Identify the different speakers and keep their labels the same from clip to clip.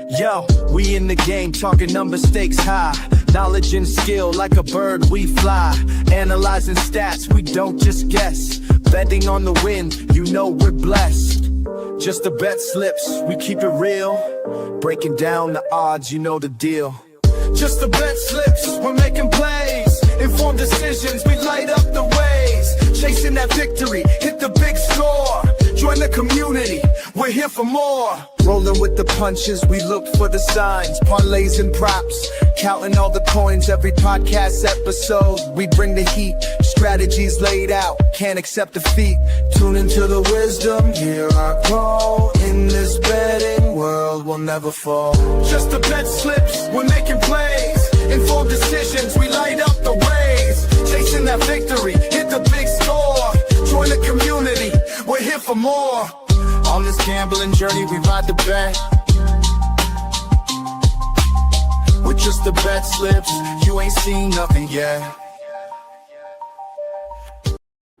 Speaker 1: Yo, we in the game, talking number stakes high. Knowledge and skill, like a bird we fly. Analyzing stats, we don't just guess. Betting on the win, you know we're blessed. Just a bet slips, we keep it real. Breaking down the odds, you know the deal. Just a bet slips, we're making plays. Informed decisions, we light up the ways. Chasing that victory, hit the big score. Join the community, we're here for more. Rolling with the punches, we look for the signs. Parlays and props, counting all the coins. Every podcast episode, we bring the heat. Strategies laid out, can't accept defeat. Tune into the wisdom, hear our call. In this betting world, we'll never fall. Just a bet slips, we're making plays. Informed decisions, we light up the ways. Chasing that victory, hit the big score. Join the community, we're here for more. On this gambling journey, we ride the bet. With just the bet slips, you ain't seen nothing yet.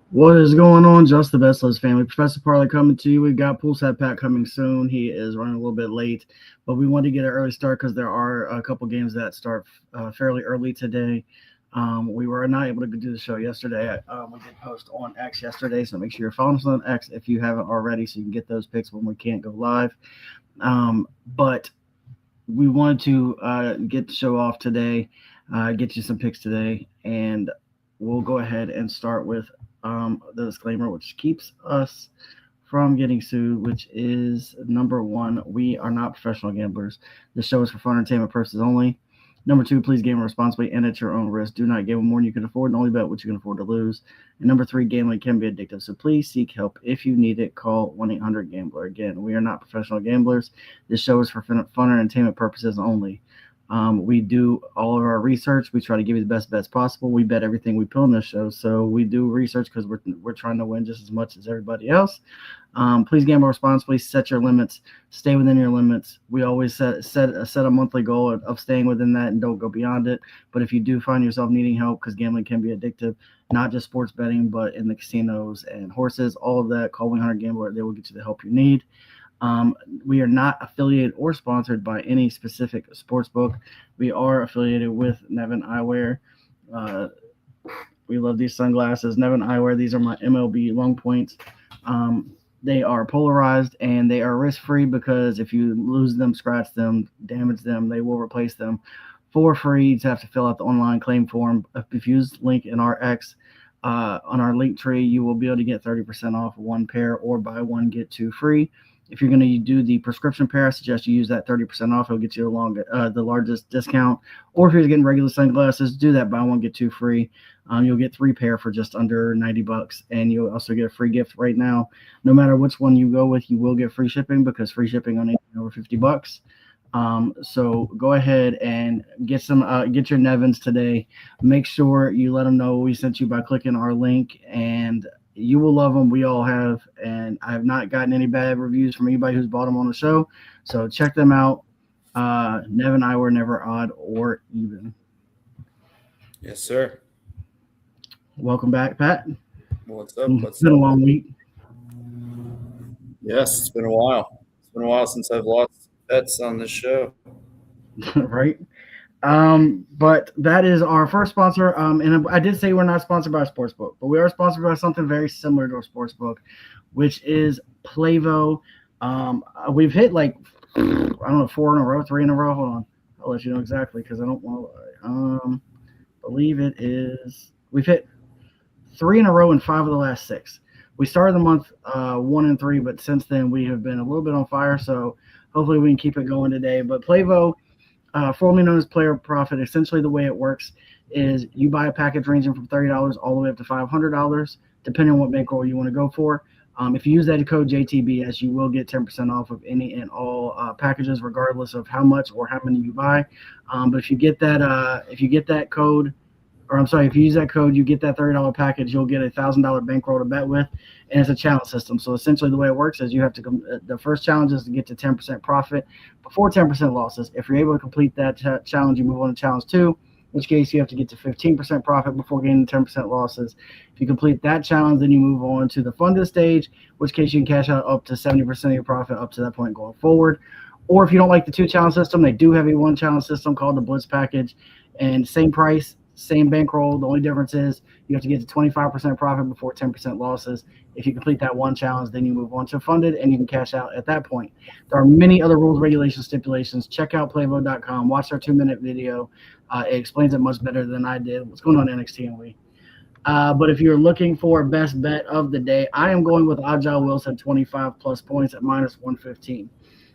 Speaker 2: What is going on, Just the Bet Slips family? Professor Parlay coming to you. We've got Poolside Pat coming soon. He is running a little bit late, but we wanted to get an early start because there are a couple games that start fairly early today. We were not able to do the show yesterday. We did post on X yesterday, so make sure you're following us on X if you haven't already, so you can get those picks when we can't go live. But we wanted to get the show off today, get you some picks today, and we'll go ahead and start with the disclaimer, which keeps us from getting sued, which is number one, we are not professional gamblers. This show is for fun entertainment purposes only. Number two, please gamble responsibly and at your own risk. Do not gamble more than you can afford and only bet what you can afford to lose. And number three, gambling can be addictive, so please seek help. If you need it, call 1-800-GAMBLER. Again, we are not professional gamblers. This show is for fun and entertainment purposes only. We do all of our research. We try to give you the best bets possible. We bet everything we put on this show, so we do research because we're trying to win just as much as everybody else. Please gamble responsibly. Set your limits. Stay within your limits. We always set a monthly goal of staying within that and don't go beyond it. But if you do find yourself needing help, because gambling can be addictive, not just sports betting, but in the casinos and horses, all of that, call 1-800-GAMBLER. They will get you the help you need. We are not affiliated or sponsored by any specific sports book. We are affiliated with Nevin Eyewear. We love these sunglasses. Nevin Eyewear, these are my MLB long points. They are polarized and they are risk-free because if you lose them, scratch them, damage them, they will replace them for free. You just have to fill out the online claim form. If you use the link in our X, on our link tree, you will be able to get 30% off one pair or buy one, get two free. If you're going to do the prescription pair, I suggest you use that 30% off. It'll get you the largest discount. Or if you're getting regular sunglasses, do that. Buy one, get two free. You'll get 3 pair for just under $90, and you'll also get a free gift right now. No matter which one you go with, you will get free shipping because free shipping on anything over $50. So go ahead and get your Nevins today. Make sure you let them know we sent you by clicking our link, and you will love them. We all have, and I have not gotten any bad reviews from anybody who's bought them on the show. So check them out. Nevin Eyewear, never odd or even.
Speaker 3: Yes, sir.
Speaker 2: Welcome back, Pat.
Speaker 3: What's up?
Speaker 2: It's been a long week.
Speaker 3: Yes, it's been a while. It's been a while since I've lost bets on this show.
Speaker 2: Right. But that is our first sponsor. And I did say we're not sponsored by a sportsbook, but we are sponsored by something very similar to a sportsbook, which is Playvo. We've hit like, I don't know, 4 in a row, 3 in a row. Hold on. I'll let you know exactly because I don't want to believe it is. We've hit 3 in a row in 5 of the last 6. We started the month 1 and 3, but since then we have been a little bit on fire. So hopefully we can keep it going today. But Playvo, formerly known as Player Profit, essentially the way it works is you buy a package ranging from $30 all the way up to $500, depending on what bankroll you want to go for. If you use that code JTBS, you will get 10% off of any and all packages, regardless of how much or how many you buy. But if you get that code, or I'm sorry, if you use that code, you get that $30 package, you'll get a $1,000 bankroll to bet with, and it's a challenge system. So essentially the way it works is you have to the first challenge is to get to 10% profit before 10% losses. If you're able to complete that challenge, you move on to challenge 2, in which case you have to get to 15% profit before getting 10% losses. If you complete that challenge, then you move on to the funded stage, in which case you can cash out up to 70% of your profit up to that point going forward. Or if you don't like the 2-challenge system, they do have a 1-challenge system called the Blitz package, and same price, same bankroll. The only difference is you have to get to 25% profit before 10% losses. If you complete that 1 challenge, then you move on to funded, and you can cash out at that point. There are many other rules, regulations, stipulations. Check out playvo.com. Watch our 2-minute video. It explains it much better than I did. What's going on in NXT and we? But if you're looking for best bet of the day, I am going with Agile Wilson, 25 plus points at minus 115.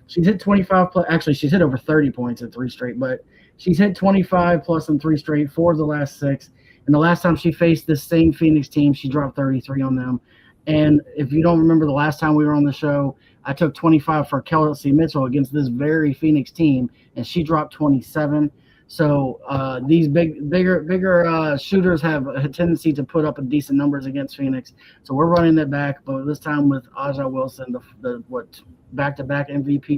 Speaker 2: She's hit 25 plus. Actually, she's hit over 30 points in 3 straight, but she's hit 25 plus in 3 straight, 4 of the last 6. And the last time she faced this same Phoenix team, she dropped 33 on them. And if you don't remember the last time we were on the show, I took 25 for Kelsey Mitchell against this very Phoenix team, and she dropped 27. So these bigger shooters have a tendency to put up decent numbers against Phoenix. So we're running that back, but this time with Aja Wilson, the back-to-back MVP,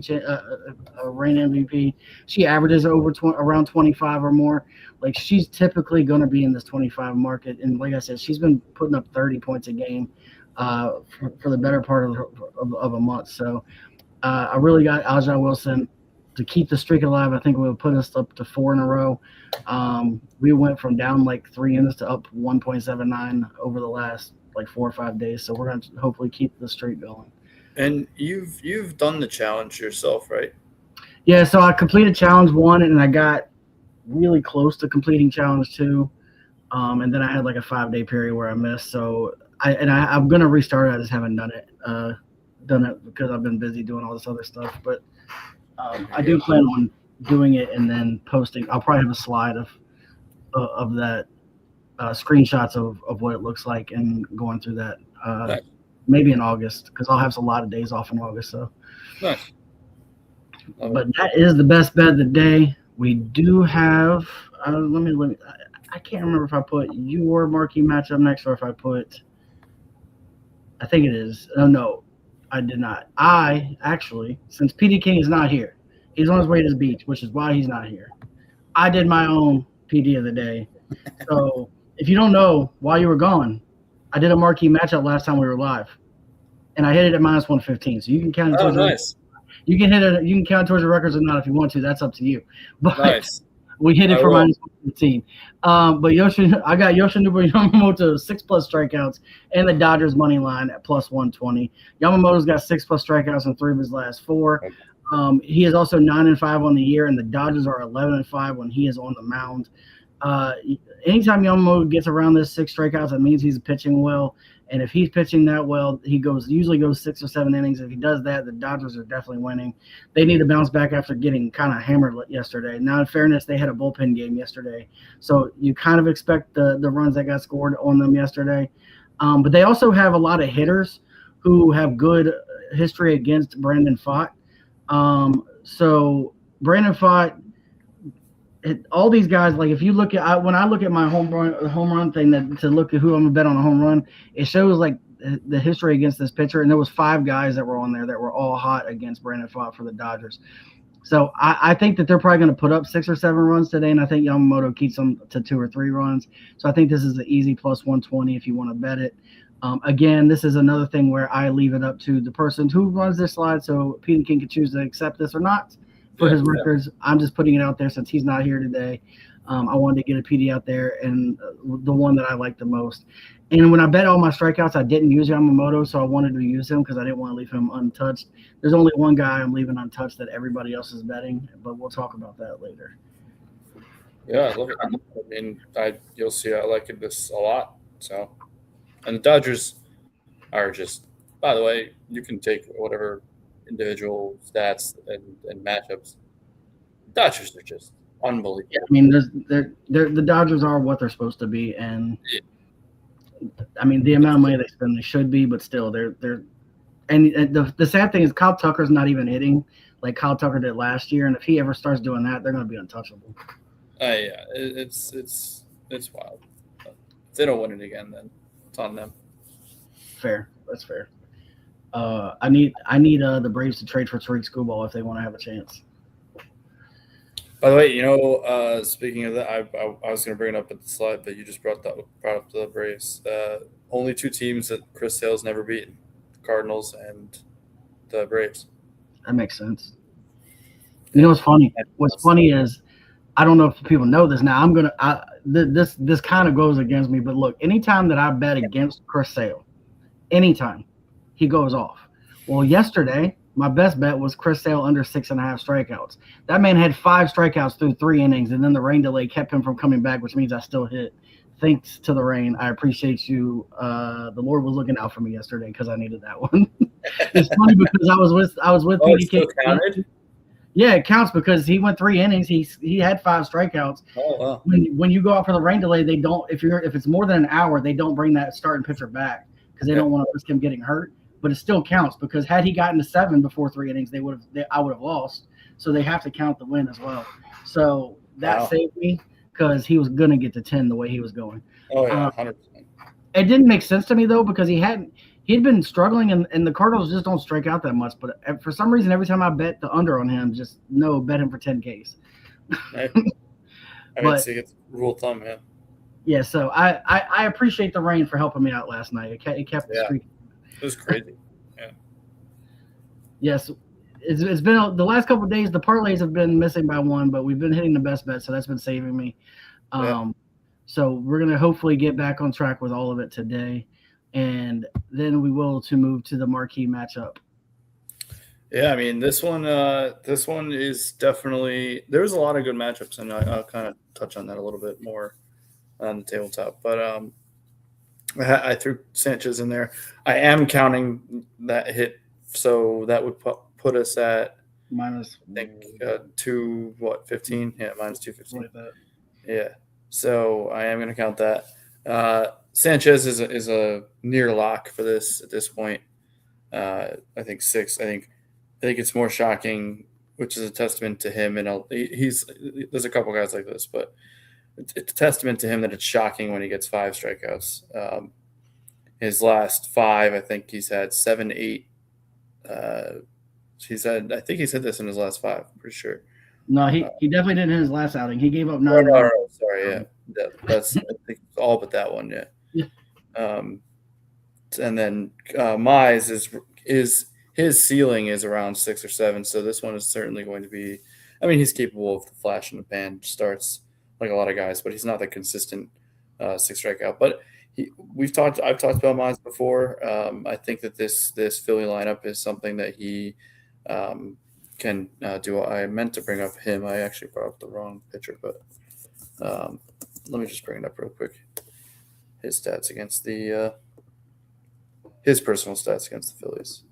Speaker 2: reign MVP, she averages around 25 or more. Like, she's typically going to be in this 25 market, and like I said, she's been putting up 30 points a game for the better part of a month. So I really got Aja Wilson to keep the streak alive. I think it will put us up to 4 in a row. We went from down like 3 innings to up 1.79 over the last like 4 or 5 days. So we're going to hopefully keep the streak going.
Speaker 3: And you've done the challenge yourself, right?
Speaker 2: Yeah, so I completed challenge 1, and I got really close to completing challenge 2. And then I had like a 5-day period where I missed. So I'm going to restart it. I just haven't done it because I've been busy doing all this other stuff. But I do plan on doing it and then posting. I'll probably have a slide of that, screenshots of what it looks like, and going through that
Speaker 3: Nice.
Speaker 2: maybe in August, because I'll have a lot of days off in August. So,
Speaker 3: Nice.
Speaker 2: but that is the best bet of the day. We do have. Let me. I can't remember if I put your marquee matchup next or if I put. I think it is. Oh no. I did not. I actually, since PD King is not here, he's on his way to the beach, which is why he's not here. I did my own PD of the day. So if you don't know why you were gone, I did a marquee matchup last time we were live, and I hit it at minus 115. So you can count it.
Speaker 3: Oh, nice.
Speaker 2: You can hit it. You can count towards the records or not if you want to. That's up to you. But
Speaker 3: Nice.
Speaker 2: we hit it
Speaker 3: I
Speaker 2: for
Speaker 3: will.
Speaker 2: minus 115. But I got Yoshinobu Yamamoto 6+ strikeouts and the Dodgers money line at plus 120. Yamamoto's got 6+ strikeouts in 3 of his last 4. He is also 9-5 on the year, and the Dodgers are 11-5 when he is on the mound. Anytime Yamamoto gets around this 6 strikeouts, that means he's pitching well. And if he's pitching that well, he usually goes 6 or 7 innings. If he does that, the Dodgers are definitely winning. They need to bounce back after getting kind of hammered yesterday. Now, in fairness, they had a bullpen game yesterday, so you kind of expect the runs that got scored on them yesterday. But they also have a lot of hitters who have good history against Brandon Pfaadt. So Brandon Pfaadt, all these guys, like if you look at when I look at my home run thing to look at who I'm gonna bet on a home run, it shows like the history against this pitcher, and there was 5 guys that were on there that were all hot against Brandon Pfaadt for the Dodgers. So I think that they're probably going to put up 6 or 7 runs today, and I think Yamamoto keeps them to 2 or 3 runs. So I think this is an easy plus 120 if you want to bet it. Again, this is another thing where I leave it up to the person who runs this slide, so Peter King can choose to accept this or not for his records. I'm just putting it out there since he's not here today. I wanted to get a PD out there, and the one that I like the most. And when I bet all my strikeouts, I didn't use Yamamoto, so I wanted to use him because I didn't want to leave him untouched. There's only one guy I'm leaving untouched that everybody else is betting, but we'll talk about that later.
Speaker 3: Yeah, I love it. I mean, you'll see I like this a lot. So, and the Dodgers are just. By the way, you can take whatever individual stats and matchups. Dodgers are just unbelievable.
Speaker 2: Yeah, I mean, the Dodgers are what they're supposed to be, and I mean the amount of money they spend, they should be, but still, they're. And the sad thing is, Kyle Tucker's not even hitting like Kyle Tucker did last year, and if he ever starts doing that, they're going to be untouchable.
Speaker 3: Yeah, it's wild. If they don't win it again, then it's on them.
Speaker 2: Fair, that's fair. I need the Braves to trade for Tariq Skubal if they want to have a chance.
Speaker 3: By the way, speaking of that, I was going to bring it up at the slide, but you just brought up the Braves. Only 2 teams that Chris Sale's never beaten: the Cardinals and the Braves.
Speaker 2: That makes sense. You know what's funny? What's funny is I don't know if people know this. Now this kind of goes against me, but look, anytime that I bet against Chris Sale, anytime he goes off. Well, yesterday my best bet was Chris Sale under 6.5 strikeouts. That man had 5 strikeouts through 3 innings, and then the rain delay kept him from coming back, which means I still hit. Thanks to the rain, I appreciate you. The Lord was looking out for me yesterday because I needed that one. It's funny because I was with PDK. Yeah, it counts because he went 3 innings. He had 5 strikeouts.
Speaker 3: Oh wow!
Speaker 2: When you go out for the rain delay, they don't. If it's more than an hour, they don't bring that starting pitcher back because they don't want to risk him getting hurt. But it still counts because had he gotten to 7 before 3 innings, I would have lost. So they have to count the win as well. So that saved me because he was gonna get to 10 the way he was going.
Speaker 3: Oh yeah, 100%.
Speaker 2: It didn't make sense to me though because he'd been struggling and the Cardinals just don't strike out that much. But for some reason, every time I bet the under on him, bet him for 10 Ks.
Speaker 3: See, it's rule of thumb, man.
Speaker 2: Yeah, so I appreciate the rain for helping me out last night. It kept the streak.
Speaker 3: It was crazy. Yeah.
Speaker 2: Yes, it's been the last couple of days. The parlays have been missing by 1, but we've been hitting the best bet, so that's been saving me. So we're gonna hopefully get back on track with all of it today, and then we will move to the marquee matchup.
Speaker 3: Yeah, I mean this one is definitely. There's a lot of good matchups, and I'll kind of touch on that a little bit more on the tabletop, but I threw Sanchez in there. I am counting that hit, so that would put us at
Speaker 2: minus.
Speaker 3: I think 215. Yeah, minus 215. Like yeah, so I am going to count that. Sanchez is a near lock for this at this point. I think 6. I think it's more shocking, which is a testament to him. And there's a couple guys like this, but it's a testament to him that it's shocking when he gets 5 strikeouts. His last 5, I think he's had 7, 8. I think he said this in his last 5. I'm pretty sure.
Speaker 2: No, he definitely didn't in his last outing. He gave up 9.
Speaker 3: Sorry, yeah, that's I think all but that one. Yeah. And then Mize is his ceiling is around 6 or 7. So this one is certainly going to be. I mean, he's capable of the flash in the pan starts like a lot of guys, but he's not the consistent 6 strikeout. But I've talked about Mize before. I think that this Philly lineup is something that he can do. I meant to bring up him. I actually brought up the wrong pitcher, but let me just bring it up real quick. His stats against his personal stats against the Phillies.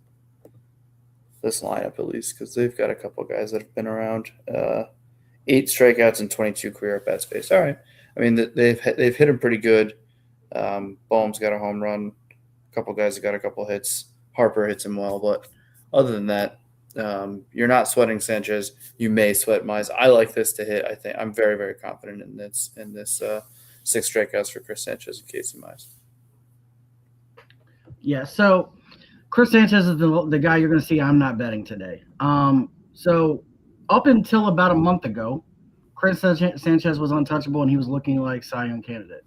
Speaker 3: This lineup, at least, because they've got a couple of guys that have been around. 8 strikeouts and 22 career at bat space. All right. I mean, they've hit him pretty good. Bohm's got a home run. A couple guys have got a couple hits. Harper hits him well, but other than that, you're not sweating Sanchez. You may sweat Mize. I like this to hit. I think I'm very, very confident in this 6 strikeouts for Chris Sanchez and Casey Mize.
Speaker 2: Yeah. So Chris Sanchez is the guy you're going to see. I'm not betting today. So up until about a month ago, Chris Sanchez was untouchable and he was looking like Cy Young candidate.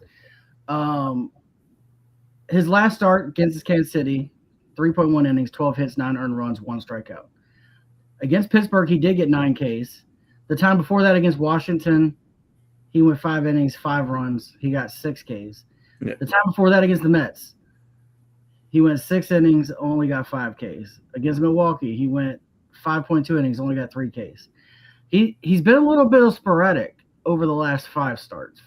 Speaker 2: His last start against Kansas City, 3.1 innings, 12 hits, 9 earned runs, 1 strikeout. Against Pittsburgh, he did get 9 Ks. The time before that against Washington, he went 5 innings, 5 runs. He got 6 Ks. Yeah. The time before that against the Mets, he went 6 innings, only got 5 Ks. Against Milwaukee, he went 5.2 innings, only got 3 Ks. He's been a little bit of sporadic over the last 4 starts,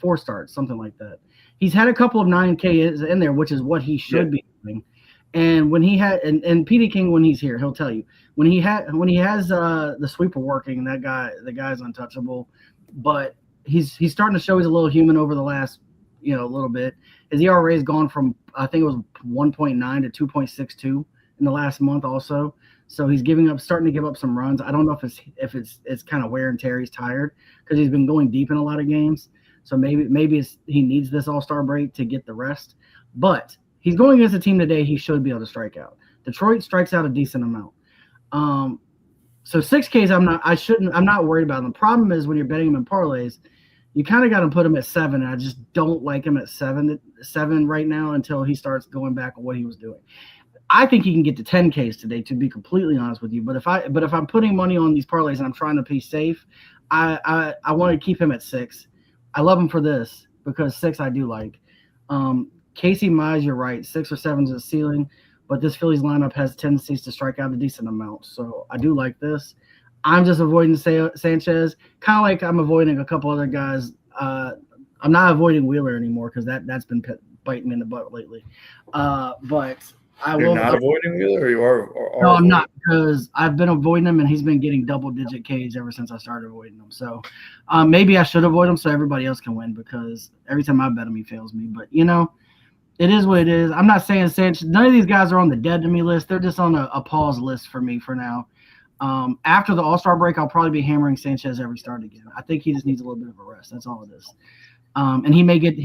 Speaker 2: something like that. He's had a couple of 9 Ks in there, which is what he should be doing. And when he had and PD King, when he's here, he'll tell you when he has the sweeper working, the guy's untouchable. But he's starting to show he's a little human over the last little bit. His ERA has gone from I think it was 1.9 to 2.62 in the last month also. So he's starting to give up some runs. I don't know if it's kind of wear and tear. He's tired because he's been going deep in a lot of games. So maybe he needs this All-Star break to get the rest. But he's going against a team today he should be able to strike out. Detroit strikes out a decent amount. So 6 Ks I'm not worried about him. The problem is when you're betting him in parlays, you kind of got to put him at 7, and I just don't like him at 7 right now until he starts going back on what he was doing. I think he can get to 10 Ks today, to be completely honest with you. But if I'm putting money on these parlays and I'm trying to be safe, I want to keep him at 6. I love him for this because 6 I do like. Casey Mize, you're right. 6 or 7 is the ceiling, but this Phillies lineup has tendencies to strike out a decent amount. So I do like this. I'm just avoiding Sanchez, kind of like I'm avoiding a couple other guys. I'm not avoiding Wheeler anymore because that's been biting me in the butt lately. But
Speaker 3: You're not avoiding Wheeler, or you are?
Speaker 2: No, I'm not, because I've been avoiding him and he's been getting double-digit Ks ever since I started avoiding him. So maybe I should avoid him so everybody else can win, because every time I bet him, he fails me. But it is what it is. I'm not saying Sanchez. None of these guys are on the dead to me list. They're just on a pause list for me for now. After the All-Star break, I'll probably be hammering Sanchez every start again. I think he just needs a little bit of a rest. That's all it is. And he may get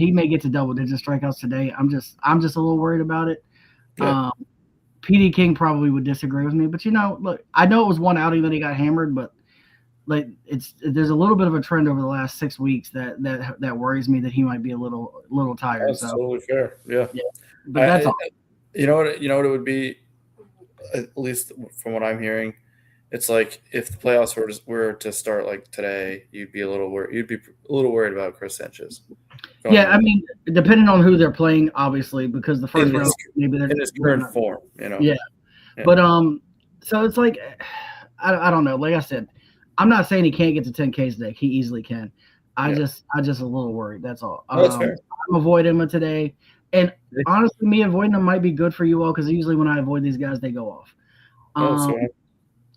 Speaker 2: to double-digit strikeouts today. I'm just a little worried about it.
Speaker 3: Yeah.
Speaker 2: PD King probably would disagree with me, but look, I know it was one outing that he got hammered, but there's a little bit of a trend over the last 6 weeks that worries me that he might be a little tired.
Speaker 3: That's totally fair. Yeah.
Speaker 2: But that's all.
Speaker 3: You know what it would be, at least from what I'm hearing, it's like if the playoffs were to start like today, you'd be a little worried about Chris Sanchez.
Speaker 2: Yeah, I mean, depending on who they're playing, obviously, because the first round maybe they're
Speaker 3: in his current form,
Speaker 2: Yeah. But so it's like I don't know. Like I said, I'm not saying he can't get to 10 Ks today. He easily can. I just a little worried. That's all.
Speaker 3: That's fair.
Speaker 2: I'm avoiding him today, and honestly, me avoiding him might be good for you all, because usually when I avoid these guys, they go off.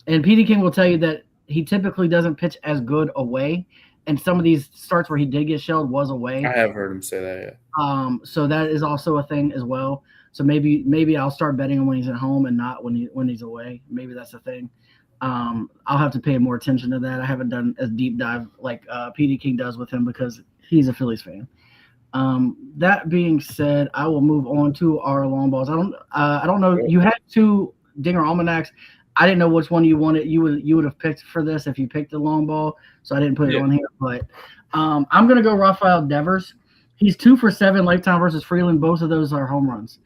Speaker 2: And PD King will tell you that he typically doesn't pitch as good away. And some of these starts where he did get shelled was away.
Speaker 3: I have heard him say that, yeah.
Speaker 2: So that is also a thing as well. So maybe I'll start betting him when he's at home and not when he's away. Maybe that's a thing. I'll have to pay more attention to that. I haven't done a deep dive like PD King does with him, because he's a Phillies fan. That being said, I will move on to our long balls. I don't know. You had 2 Dinger Almanacs. I didn't know which one you wanted. You would have picked for this if you picked the long ball, so I didn't put it on here. But I'm gonna go Rafael Devers. He's 2 for 7 lifetime versus Freeland. Both of those are home runs.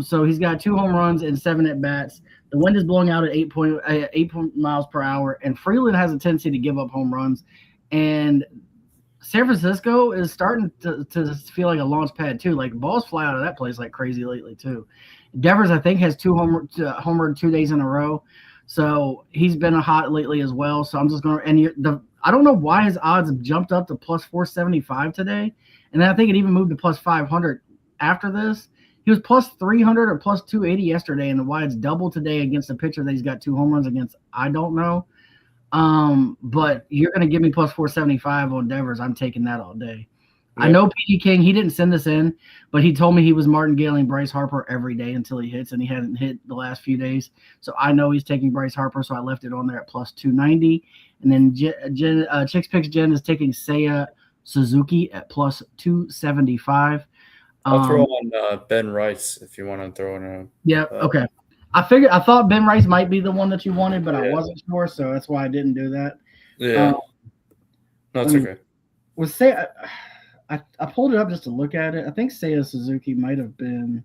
Speaker 2: So he's got 2 home runs and 7 at bats. The wind is blowing out at 8 miles per hour, and Freeland has a tendency to give up home runs. And San Francisco is starting to feel like a launch pad too. Like balls fly out of that place like crazy lately too. Devers, I think, has 2 homered 2 days in a row, so he's been hot lately as well. So I'm just going to I don't know why his odds have jumped up to plus 475 today, and then I think it even moved to plus 500 after this. He was plus 300 or plus 280 yesterday, and why it's double today against a pitcher that he's got 2 home runs against, I don't know. But you're going to give me plus 475 on Devers. I'm taking that all day. Yeah. I know PD King, he didn't send this in, but he told me he was martingaling Bryce Harper every day until he hits, and he hadn't hit the last few days. So I know he's taking Bryce Harper, so I left it on there at plus 290. And then Chicks Picks Jen is taking Seiya Suzuki at plus 275.
Speaker 3: I'll throw on Ben Rice if you want to throw in a.
Speaker 2: Yeah, okay. I thought Ben Rice might be the one that you wanted, but I wasn't sure, so that's why I didn't do that.
Speaker 3: Yeah. No, it's okay.
Speaker 2: Was Seiya, I pulled it up just to look at it. I think Seiya Suzuki might have been.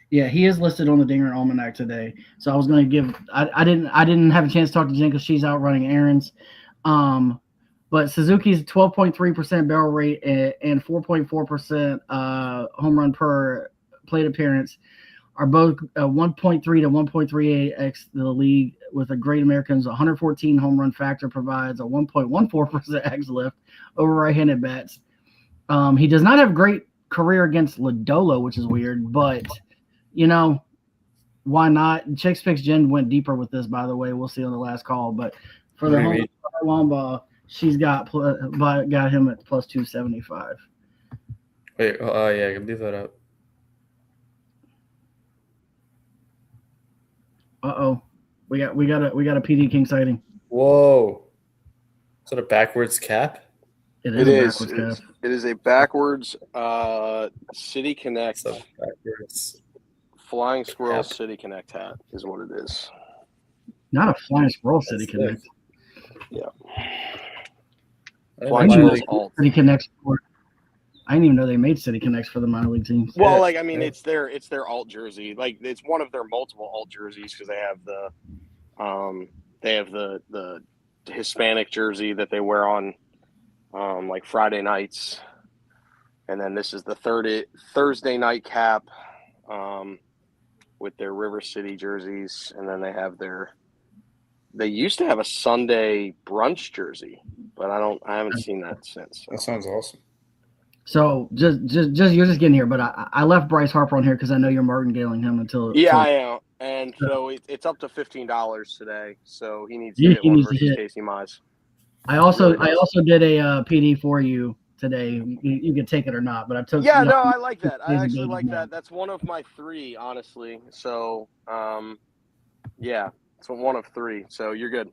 Speaker 2: Yeah, he is listed on the Dinger Almanac today. So I was going to give. I didn't have a chance to talk to Jen because she's out running errands. But Suzuki's 12.3% barrel rate and 4.4% home run per plate appearance are both 1.3 to 1.38x the league, with a Great Americans 114 home run factor provides a 1.14% x lift over right-handed bats. He does not have great career against Lodolo, which is weird, but why not? Chicks Picks Jen went deeper with this, by the way. We'll see on the last call, but for the long ball, she's got him at plus 275.
Speaker 3: Wait, yeah, I can leave that up.
Speaker 2: We got a PD King sighting.
Speaker 3: Whoa. Is that a backwards cap?
Speaker 4: It is. It is a backwards City Connect.
Speaker 3: Backwards
Speaker 4: Flying Squirrel
Speaker 3: cap.
Speaker 4: City Connect hat is what it is.
Speaker 2: Not a Flying Squirrel City Connect.
Speaker 4: Yeah.
Speaker 3: Flying Squirrel
Speaker 2: City Connect. I didn't even know they made City Connects for the minor league teams.
Speaker 4: Well,
Speaker 3: Yeah.
Speaker 4: like I mean, it's their alt jersey. Like it's one of their multiple alt jerseys because they have the Hispanic jersey that they wear on like Friday nights, and then this is the Thursday night cap with their River City jerseys, and then they used to have a Sunday brunch jersey, but I haven't seen that since.
Speaker 3: That sounds awesome.
Speaker 2: So just you're just getting here, but I left Bryce Harper on here because I know you're martingaling him until.
Speaker 4: Yeah, I am, and so it's up to $15 today. So he needs to hit one versus Casey Mize.
Speaker 2: I also did a PD for you today. You can take it or not, but I took.
Speaker 4: Yeah, no, I like that. I actually like that. That's one of my 3, honestly. So, yeah, it's one of 3. So you're good.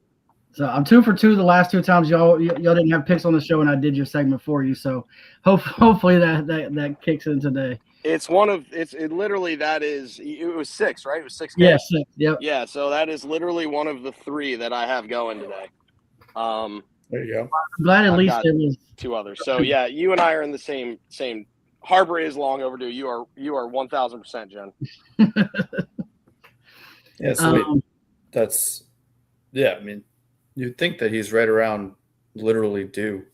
Speaker 2: So I'm 2 for 2 the last 2 times y'all didn't have picks on the show, and I did your segment for you. So hopefully that kicks in today.
Speaker 4: It's literally it was 6, right? It was 6 games.
Speaker 2: Yeah, 6. Yep.
Speaker 4: Yeah, so that is literally one of the 3 that I have going today.
Speaker 3: There you go.
Speaker 2: I'm glad at least it was
Speaker 4: 2 others. So yeah, you and I are in the same. Harper is long overdue. You are 1,000%, Jen.
Speaker 3: Yeah, so that's I mean, you'd think that he's right around literally due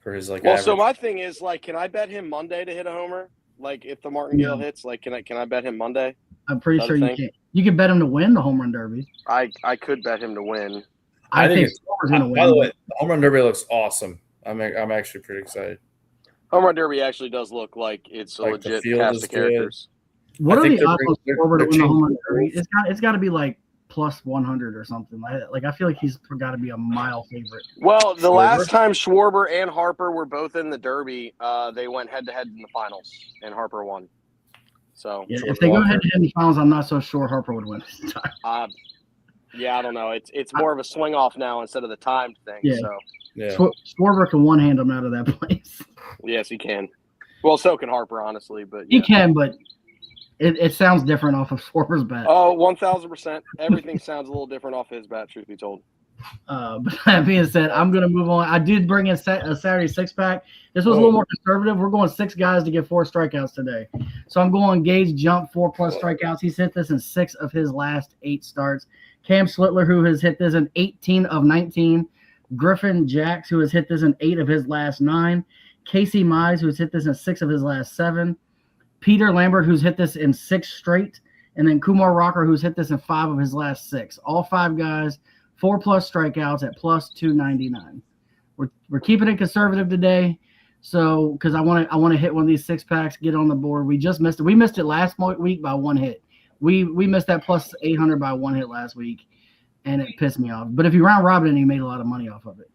Speaker 3: for his like.
Speaker 4: Well,
Speaker 3: average.
Speaker 4: so my thing is like, can I bet him Monday to hit a homer? Like if the Martingale hits, like can I bet him Monday?
Speaker 2: I'm pretty sure you can. You can bet him to win the home run derby.
Speaker 4: I could bet him to win.
Speaker 2: I think Swarber's going to win.
Speaker 3: By the way, the home run derby looks awesome. I'm actually pretty excited.
Speaker 4: Home run derby actually does look like it's a
Speaker 3: Like,
Speaker 4: legit
Speaker 3: the field
Speaker 4: cast
Speaker 3: is
Speaker 4: of characters.
Speaker 2: What
Speaker 3: I
Speaker 2: are
Speaker 3: think
Speaker 2: the odds of
Speaker 3: they're
Speaker 2: Schwarber to win the home run
Speaker 3: changing
Speaker 2: derby? It's got to be like plus 100 or something. Like I feel like he's got to be a mile favorite.
Speaker 4: Well, the
Speaker 3: Schwarber?
Speaker 4: last time Schwarber and Harper were both in the derby, they went head to head in the finals, and Harper won. So
Speaker 2: Yeah, if they go head to head in the finals, I'm not so sure Harper would win this time.
Speaker 4: yeah, I don't know. It's more of a swing off now instead of the timed thing.
Speaker 2: Yeah.
Speaker 4: So
Speaker 3: Yeah.
Speaker 2: Schwarber can one hand him out of that place.
Speaker 4: yes, he can. Well, so can Harper, honestly, but
Speaker 2: He
Speaker 4: yeah.
Speaker 2: can, but it sounds different off of Schwarber's bat.
Speaker 4: Oh, 1,000%. Everything sounds a little different off his bat, truth be told.
Speaker 2: But that being said, I'm going to move on. I did bring in a Saturday 6-pack. This was a little more conservative. We're going 6 guys to get 4 strikeouts today. So I'm going Gage Jump, 4+ strikeouts. He's hit this in 6 of his last 8 starts. Cam Slittler, who has hit this in 18 of 19. Griffin Jacks, who has hit this in 8 of his last 9. Casey Mize, who's hit this in 6 of his last 7. Peter Lambert, who's hit this in 6 straight. And then Kumar Rocker, who's hit this in 5 of his last 6. All 5 guys, 4+ strikeouts at plus 299. We're keeping it conservative today, so because I want to hit one of these 6-packs, get on the board. We just missed it. We missed it last week by 1 hit. We missed that plus 800 by 1 hit last week, and it pissed me off. But if you round robin it, you made a lot of money off of it.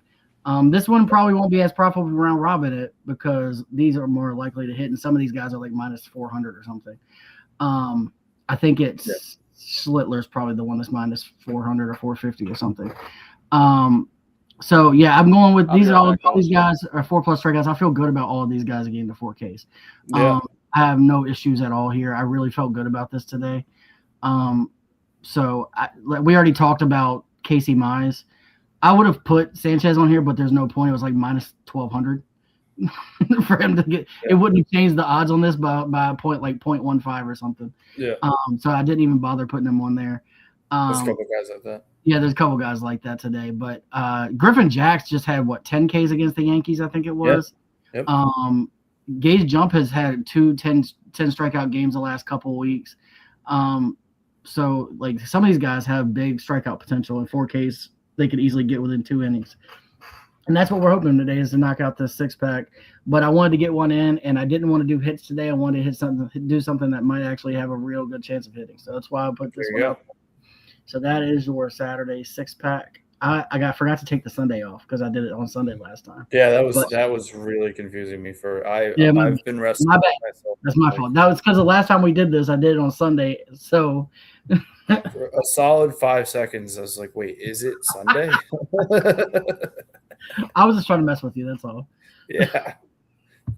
Speaker 2: This one probably won't be as profitable if you round robin it because these are more likely to hit, and some of these guys are like minus 400 or something. I think it's Schlittler's probably the one that's minus 400 or 450 or something. So yeah, I'm going with these. All these guys are 4+ strikeouts. I feel good about all of these guys getting the 4Ks.
Speaker 3: Yeah.
Speaker 2: I have no issues at all here. I really felt good about this today. So we already talked about Casey Mize. I would have put Sanchez on here, but there's no point. It was like minus 1,200 for him to get. Yeah. It wouldn't have changed the odds on this by a point like 0.15 or something.
Speaker 3: Yeah.
Speaker 2: So I didn't even bother putting him on there.
Speaker 3: There's a couple guys like that.
Speaker 2: Yeah, there's a couple guys like that today. But Griffin Jacks just had 10 Ks against the Yankees, I think it was.
Speaker 3: Yep.
Speaker 2: Gage Jump has had 10 strikeout games the last couple of weeks. So like some of these guys have big strikeout potential. In 4Ks, they could easily get within 2 innings. And that's what we're hoping today is to knock out this 6-pack. But I wanted to get one in, and I didn't want to do hits today. I wanted to do something that might actually have a real good chance of hitting. So that's why I put this one out. So that is your Saturday 6-pack. I forgot to take the Sunday off because I did it on Sunday last time.
Speaker 3: Yeah, that was really confusing me. I've been wrestling
Speaker 2: my bad.
Speaker 3: myself.
Speaker 2: That's my fault. That was because the last time we did this, I did it on Sunday. So
Speaker 3: for a solid 5 seconds, I was like, "Wait, is it Sunday?"
Speaker 2: I was just trying to mess with you. That's all.
Speaker 3: Yeah,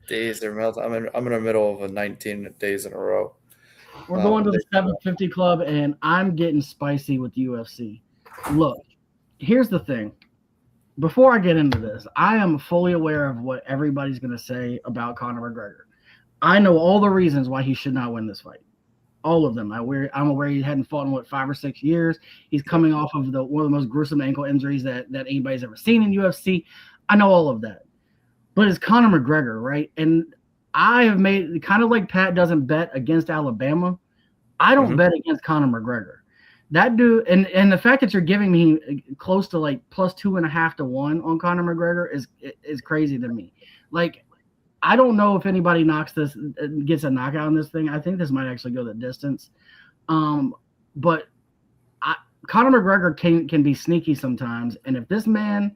Speaker 3: days are melting. I'm in the middle of a 19 days in a row.
Speaker 2: We're going to the 750 club, and I'm getting spicy with UFC. Look, here's the thing. before I get into this, I am fully aware of what everybody's going to say about Conor McGregor. I know all the reasons why he should not win this fight. All of them. I'm aware he hadn't fought in 5 or 6 years. He's coming off of one of the most gruesome ankle injuries that anybody's ever seen in UFC. I know all of that. But it's Conor McGregor, right? And I have made kind of like Pat doesn't bet against Alabama. I don't bet against Conor McGregor. That dude, and the fact that you're giving me close to like plus 2.5 to 1 on Conor McGregor is crazy to me. Like, I don't know if anybody gets a knockout in this thing. I think this might actually go the distance. But Conor McGregor can be sneaky sometimes, and if this man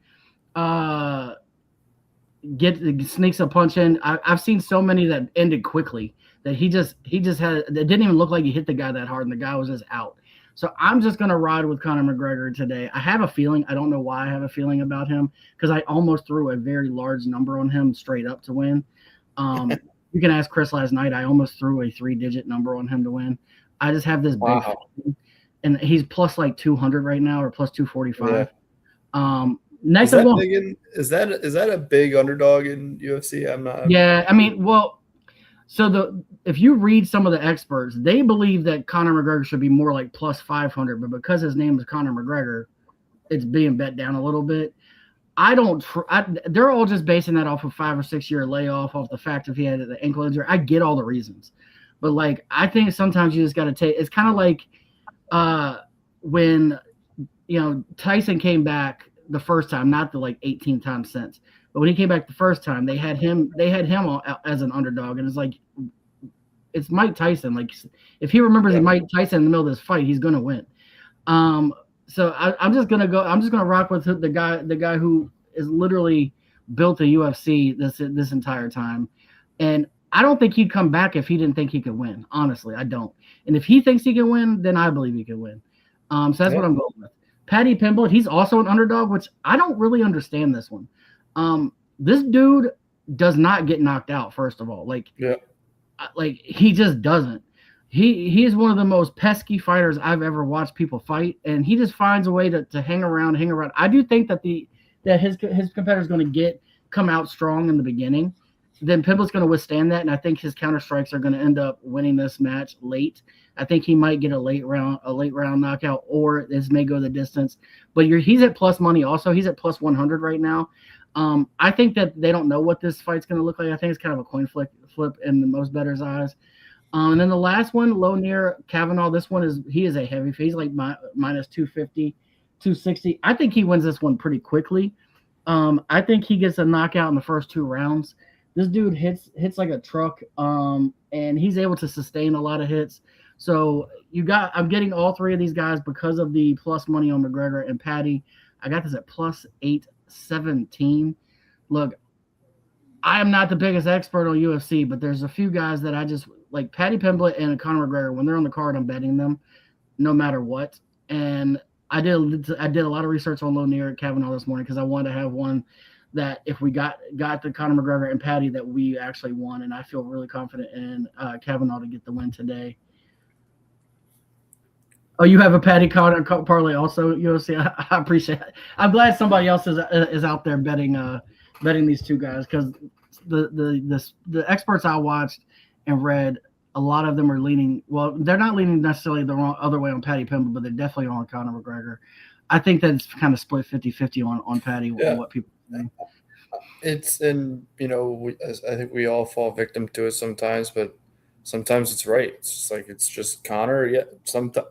Speaker 2: sneaks a punch in, I've seen so many that ended quickly that he just had. It didn't even look like he hit the guy that hard, and the guy was just out. So I'm just going to ride with Conor McGregor today. I have a feeling. I don't know why I have a feeling about him because I almost threw a very large number on him straight up to win. You can ask Chris last night. I almost threw a 3-digit number on him to win. I just have this big and he's plus like 200 right now or plus 245. Yeah. Next
Speaker 3: is that a big underdog in UFC? I'm not.
Speaker 2: Yeah, I mean, well, so if you read some of the experts, they believe that Conor McGregor should be more like plus 500, but because his name is Conor McGregor, it's being bet down a little bit. They're all just basing that off of 5 or 6 year layoff, off the fact if he had the ankle injury. I get all the reasons, but like I think sometimes you just got to take. It's kind of like when Tyson came back the first time, not the like 18 times since. But when he came back the first time, they had him as an underdog, and it's like it's Mike Tyson. Like if he remembers Mike Tyson in the middle of this fight, he's gonna win. So I'm just gonna rock with the guy who is literally built the UFC this entire time, and I don't think he'd come back if he didn't think he could win. Honestly, I don't. And if he thinks he can win, then I believe he can win. So that's what I'm going with. Paddy Pimblett, he's also an underdog, which I don't really understand this one. This dude does not get knocked out, first of all. Like he just doesn't. He is one of the most pesky fighters I've ever watched people fight, and he just finds a way to hang around. I do think that his competitor is going to come out strong in the beginning. Then Pimblett's going to withstand that, and I think his counter strikes are going to end up winning this match late. I think he might get a late round knockout, or this may go the distance. But he's at plus money also. He's at plus 100 right now. I think that they don't know what this fight's going to look like. I think it's kind of a coin flip in the most bettors' eyes. And then the last one, Lonir Kavanaugh. This one he is a heavy. He's like minus 250, 260. I think he wins this one pretty quickly. I think he gets a knockout in the first 2 rounds. This dude hits like a truck, and he's able to sustain a lot of hits. So I'm getting all 3 of these guys because of the plus money on McGregor and Paddy. I got this at plus 817. Look, I am not the biggest expert on UFC, but there's a few guys that I just like. Paddy Pimblett and Conor McGregor, when they're on the card, I'm betting them no matter what. And I did a lot of research on Lonir Kavanaugh this morning because I wanted to have one that if we got the Conor McGregor and Paddy that we actually won, and I feel really confident in Kavanaugh to get the win today. Oh, you have a Paddy Conor parlay also, UFC. I appreciate it. I'm glad somebody else is out there betting these 2 guys because the experts I watched and read, a lot of them are leaning. Well, they're not leaning necessarily the wrong other way on Paddy Pimblett, but they're definitely on Conor McGregor. I think that it's kind of split 50-50 on Paddy on what people think.
Speaker 3: It's I think we all fall victim to it sometimes, but sometimes it's right. It's just Conor. Yeah, sometimes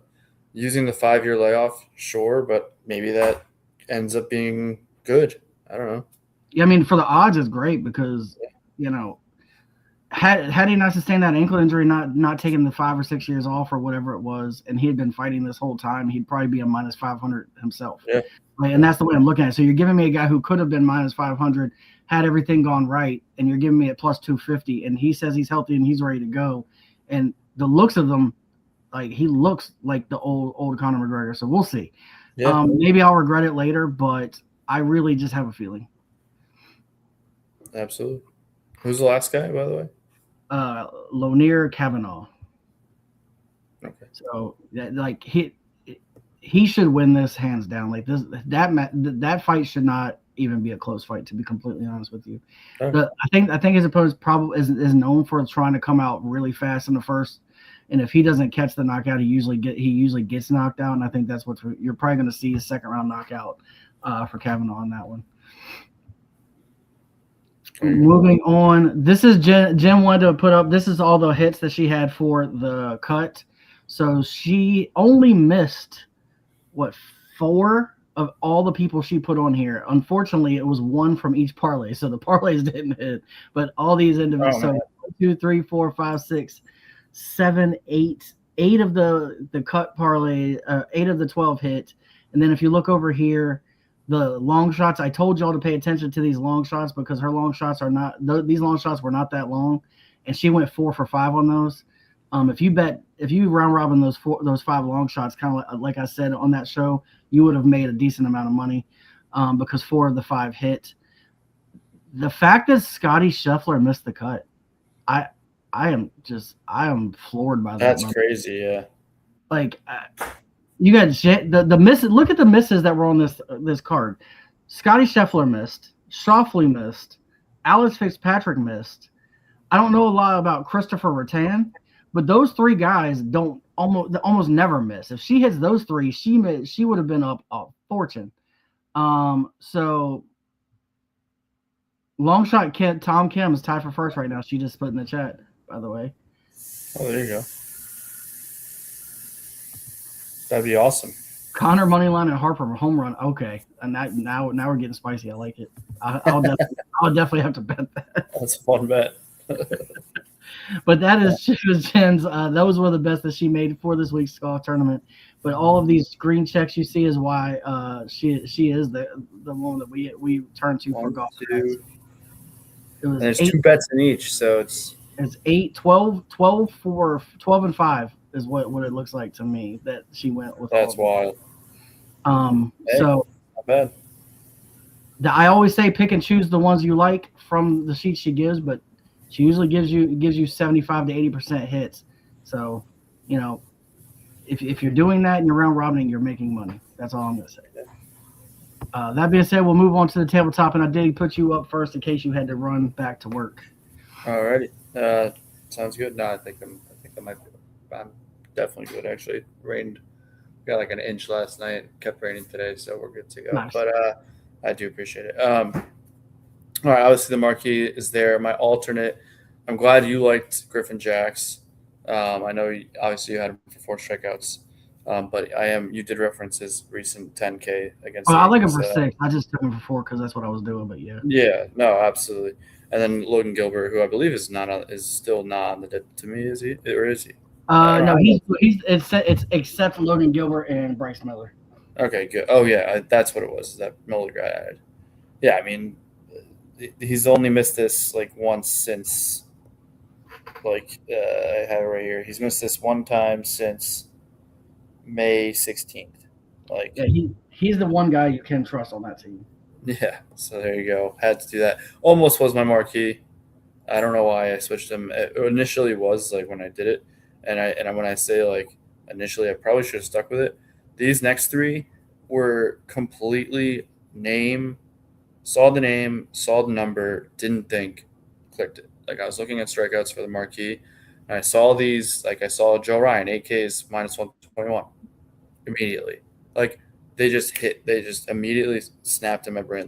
Speaker 3: using the 5-year layoff, sure, but maybe that ends up being good. I don't know.
Speaker 2: Yeah, I mean, for the odds, it's great because had he not sustained that ankle injury, not taking the 5 or 6 years off or whatever it was, and he had been fighting this whole time, he'd probably be a minus 500 himself. Yeah. And that's the way I'm looking at it. So you're giving me a guy who could have been minus 500 had everything gone right, and you're giving me at plus 250, and he says he's healthy and he's ready to go. And the looks of them, like he looks like the old Conor McGregor. So we'll see. Yeah. Maybe I'll regret it later, but I really just have a feeling.
Speaker 3: Absolutely. Who's the last guy, by the way?
Speaker 2: Lonir Kavanaugh.
Speaker 3: Okay.
Speaker 2: So he should win this hands down. Like that fight should not even be a close fight, to be completely honest with you.
Speaker 3: Sure.
Speaker 2: But I think his opponent probably is known for trying to come out really fast in the first, and if he doesn't catch the knockout, he usually gets knocked out, and I think that's what you're probably going to see a second round knockout for Kavanaugh on that one. Moving on, this is Jen wanted to put up. This is all the hits that she had for the cut. So she only missed 4 of all the people she put on here. Unfortunately, it was 1 from each parlay, so the parlays didn't hit. But all these individuals, so 1, 2, 3, 4, 5, 6, 7, 8, 8 of the cut parlay, 8 of the 12 hit. And then if you look over here, the long shots, I told y'all to pay attention to these long shots because her long shots are not, these long shots were not that long, and she went 4 for 5 on those. If you round robin those 5 long shots, kind of like I said on that show, you would have made a decent amount of money because 4 of the 5 hit. The fact that Scotty Scheffler missed the cut, I am floored by that.
Speaker 3: That's crazy, yeah.
Speaker 2: Like you got the misses. Look at the misses that were on this card. Scotty Scheffler missed. Schauffele missed. Alex Fitzpatrick missed. I don't know a lot about Christopher Rattan, but those 3 guys don't almost never miss. If she hits those 3, she would have been up a fortune. So long shot Tom Kim is tied for first right now. She just put in the chat, by the way.
Speaker 3: Oh, there you go. That'd be awesome.
Speaker 2: Connor moneyline and Harper home run. Okay, and now we're getting spicy. I like it. I'll definitely have to bet that.
Speaker 3: That's a fun bet.
Speaker 2: But that was Jen's. That was one of the best that she made for this week's golf tournament. But all of these green checks you see is why she is the one that we turn to for golf.
Speaker 3: Two.
Speaker 2: It was
Speaker 3: There's
Speaker 2: 8,
Speaker 3: 2 bets in each, so it's
Speaker 2: 8, 12 for 12 and 5 is what it looks like to me that she went with.
Speaker 3: That's wild. Hey,
Speaker 2: So
Speaker 3: not bad.
Speaker 2: I always say pick and choose the ones you like from the sheets she gives, but she usually gives you 75 to 80% hits. So, if you're doing that and you're round robining, you're making money. That's all I'm gonna say. That being said, we'll move on to the tabletop, and I did put you up first in case you had to run back to work.
Speaker 3: Alrighty. Sounds good. No, I think I might be. I'm definitely good. Actually, rained. Got like an inch last night. Kept raining today, so we're good to go.
Speaker 2: Nice.
Speaker 3: But I do appreciate it. All right. Obviously, the marquee is there. My alternate. I'm glad you liked Griffin Jacks. I know obviously you had him for 4 strikeouts, but you did reference his recent 10K against.
Speaker 2: I like him for 6. I just took him for 4 because that's what I was doing. But yeah.
Speaker 3: Yeah. No. Absolutely. And then Logan Gilbert, who I believe is still not on the dip to me. Is he or is he?
Speaker 2: No, it's except Logan Gilbert and Bryce Miller.
Speaker 3: Okay, good. Oh yeah, that's what it was. That Miller guy I had. Yeah, I mean, he's only missed this like once since, I have it right here. He's missed this one time since May 16th.
Speaker 2: He's the one guy you can trust on that team.
Speaker 3: Yeah. So there you go. Had to do that. Almost was my marquee. I don't know why I switched him. It initially was when I did it. And when I say initially, I probably should have stuck with it. These next 3 were completely saw the name, saw the number, didn't think, clicked it. I was looking at strikeouts for the marquee, and I saw these. I saw Joe Ryan, 8Ks minus 121, immediately. They just hit. They just immediately snapped in my brain.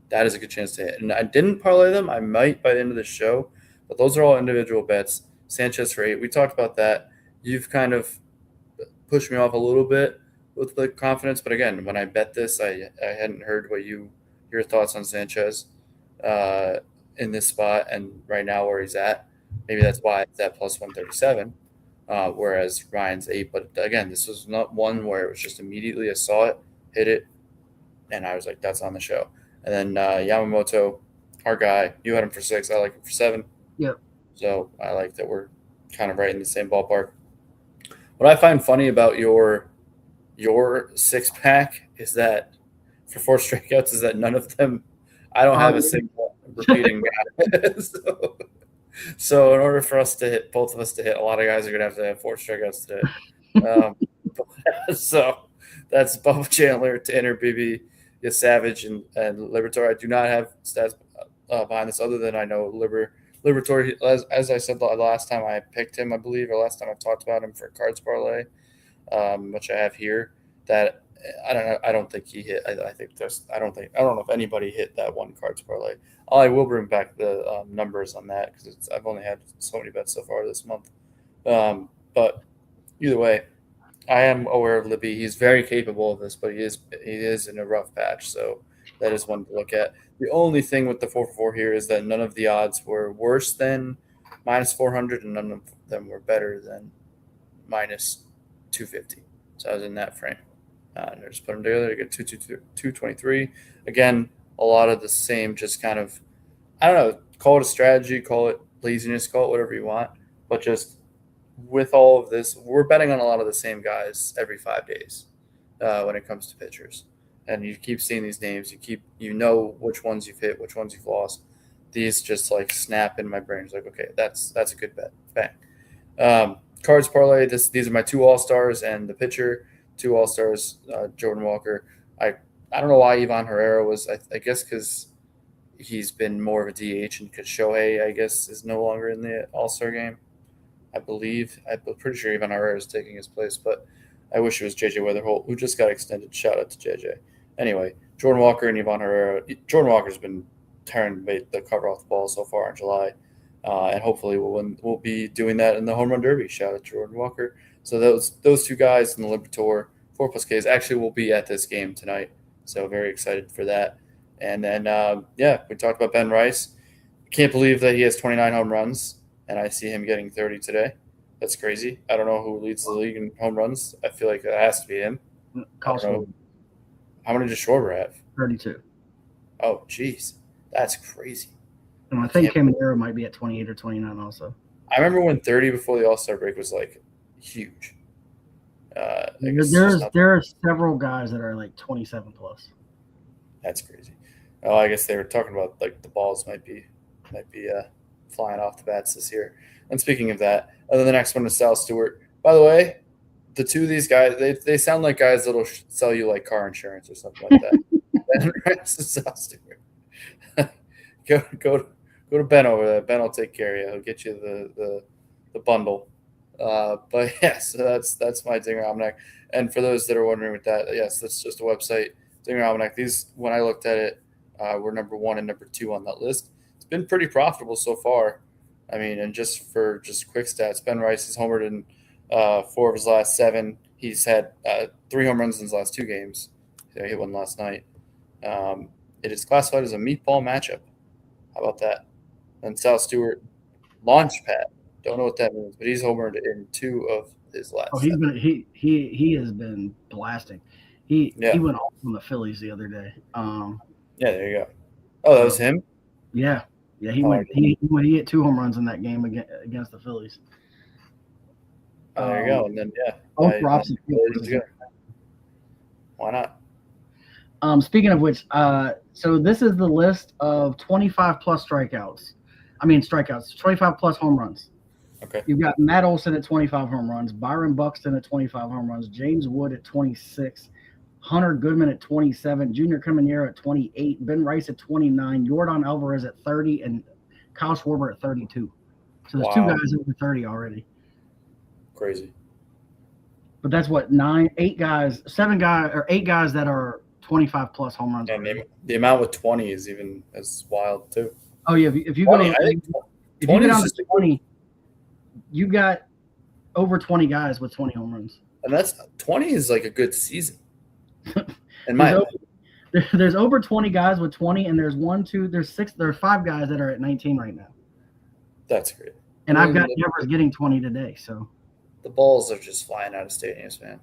Speaker 3: That is a good chance to hit. And I didn't parlay them. I might by the end of the show, but those are all individual bets. Sanchez for 8. We talked about that. You've kind of pushed me off a little bit with the confidence, but again, when I bet this, I hadn't heard your thoughts on Sanchez in this spot and right now where he's at. Maybe that's why it's at plus 137, whereas Ryan's 8. But again, this was not one where it was just immediately I saw it, hit it, and I was like, that's on the show. And then Yamamoto, our guy, you had him for 6. I like him for 7.
Speaker 2: Yep.
Speaker 3: So I like that we're kind of right in the same ballpark. What I find funny about your 6-pack is that for 4 strikeouts is that none of them – I don't have a single repeating guy. So in order for us to hit – both of us to hit, a lot of guys are going to have 4 strikeouts today. So that's Bubba Chandler, Tanner Bibby, Yes, Savage and Liberatore. I do not have stats behind this other than I know Liberatore, as I said the last time I picked him, I believe, or last time I talked about him for Cards Parlay, which I have here, that I don't know. I don't think he hit. I think there's. I don't know if anybody hit that one Cards Parlay. I will bring back the numbers on that because I've only had so many bets so far this month. But either way, I am aware of Libby. He's very capable of this, but he is in a rough patch, so that is one to look at. The only thing with the 4-for-4 here is that none of the odds were worse than minus 400, and none of them were better than minus 250. So I was in that frame. And I just put them together to get 223. Again, a lot of the same, just kind of, I don't know, call it a strategy, call it laziness, call it whatever you want, but just with all of this, we're betting on a lot of the same guys every 5 days when it comes to pitchers. And you keep seeing these names. You know which ones you've hit, which ones you've lost. These just like snap in my brain. It's like, okay, that's a good bet. Bang. Cards Parlay. These are my 2 All-Stars and the pitcher. 2 All-Stars, Jordan Walker. I don't know why Ivan Herrera was. I guess because he's been more of a DH and because Shohei, I guess, is no longer in the All-Star game. I believe. I'm pretty sure Ivan Herrera is taking his place, but I wish it was JJ Weatherholt, who just got extended. Shout out to JJ. Anyway, Jordan Walker and Ivan Herrera. Jordan Walker's been tearing the cover off the ball so far in July, and hopefully we'll be doing that in the Home Run Derby. Shout out to Jordan Walker. So those 2 guys in the Liberatore 4+Ks actually will be at this game tonight. So very excited for that. And then we talked about Ben Rice. Can't believe that he has 29 home runs, and I see him getting 30 today. That's crazy. I don't know who leads the league in home runs. I feel like it has to be him. How many does Schwarber have?
Speaker 2: 32.
Speaker 3: Oh, jeez. That's crazy.
Speaker 2: And I think Caminero might be at 28 or 29 also.
Speaker 3: I remember when 30 before the All-Star break was like huge.
Speaker 2: There are several guys that are like 27 plus.
Speaker 3: That's crazy. Oh, I guess they were talking about like the balls might be flying off the bats this year. And speaking of that, the next one is Sal Stewart. By the way, the 2 of these guys, they sound like guys that'll sell you like car insurance or something like that. Ben Rice and Sal Stewart. go to Ben over there. Ben will take care of you. He'll get you the bundle. But yes, that's my Dinger Almanac. And for those that are wondering with that, yes, that's just a website, Dinger Almanac. These, when I looked at it, we're number 1 and number 2 on that list. It's been pretty profitable so far. I mean, and just quick stats, Ben Rice has homered in 4 of his last 7. He's had 3 home runs in his last 2 games. He hit one last night. It is classified as a meatball matchup. How about that? And Sal Stewart, launch pad. Don't know what that means, but he's homered in 2 of his last.
Speaker 2: Oh, he has been blasting. He went off on the Phillies the other day.
Speaker 3: There you go. Oh, that was him?
Speaker 2: Yeah. Yeah, he hit 2 home runs in that game against the Phillies.
Speaker 3: Oh, there you go. And then
Speaker 2: props.
Speaker 3: Why not?
Speaker 2: Speaking of which, so this is the list of 25 plus strikeouts. 25 plus home runs.
Speaker 3: Okay.
Speaker 2: You've got Matt Olson at 25 home runs, Byron Buxton at 25 home runs, James Wood at 26, Hunter Goodman at 27, Junior Caminero at 28, Ben Rice at 29, Yordan Alvarez at 30, and Kyle Schwarber at 32. So there's 2 guys over 30 already.
Speaker 3: Crazy.
Speaker 2: But that's what 8 guys that are 25 plus home runs.
Speaker 3: And the amount with 20 is even as wild too.
Speaker 2: Oh yeah, if you
Speaker 3: 20,
Speaker 2: go, if you go down to 20, you've got over 20 guys with 20 home runs.
Speaker 3: And that's 20 is like a good season.
Speaker 2: There's over 20 guys with 20, and there's 5 guys that are at 19 right now.
Speaker 3: That's great.
Speaker 2: And I've got Devers getting 20 today. So
Speaker 3: the balls are just flying out of stadiums, man.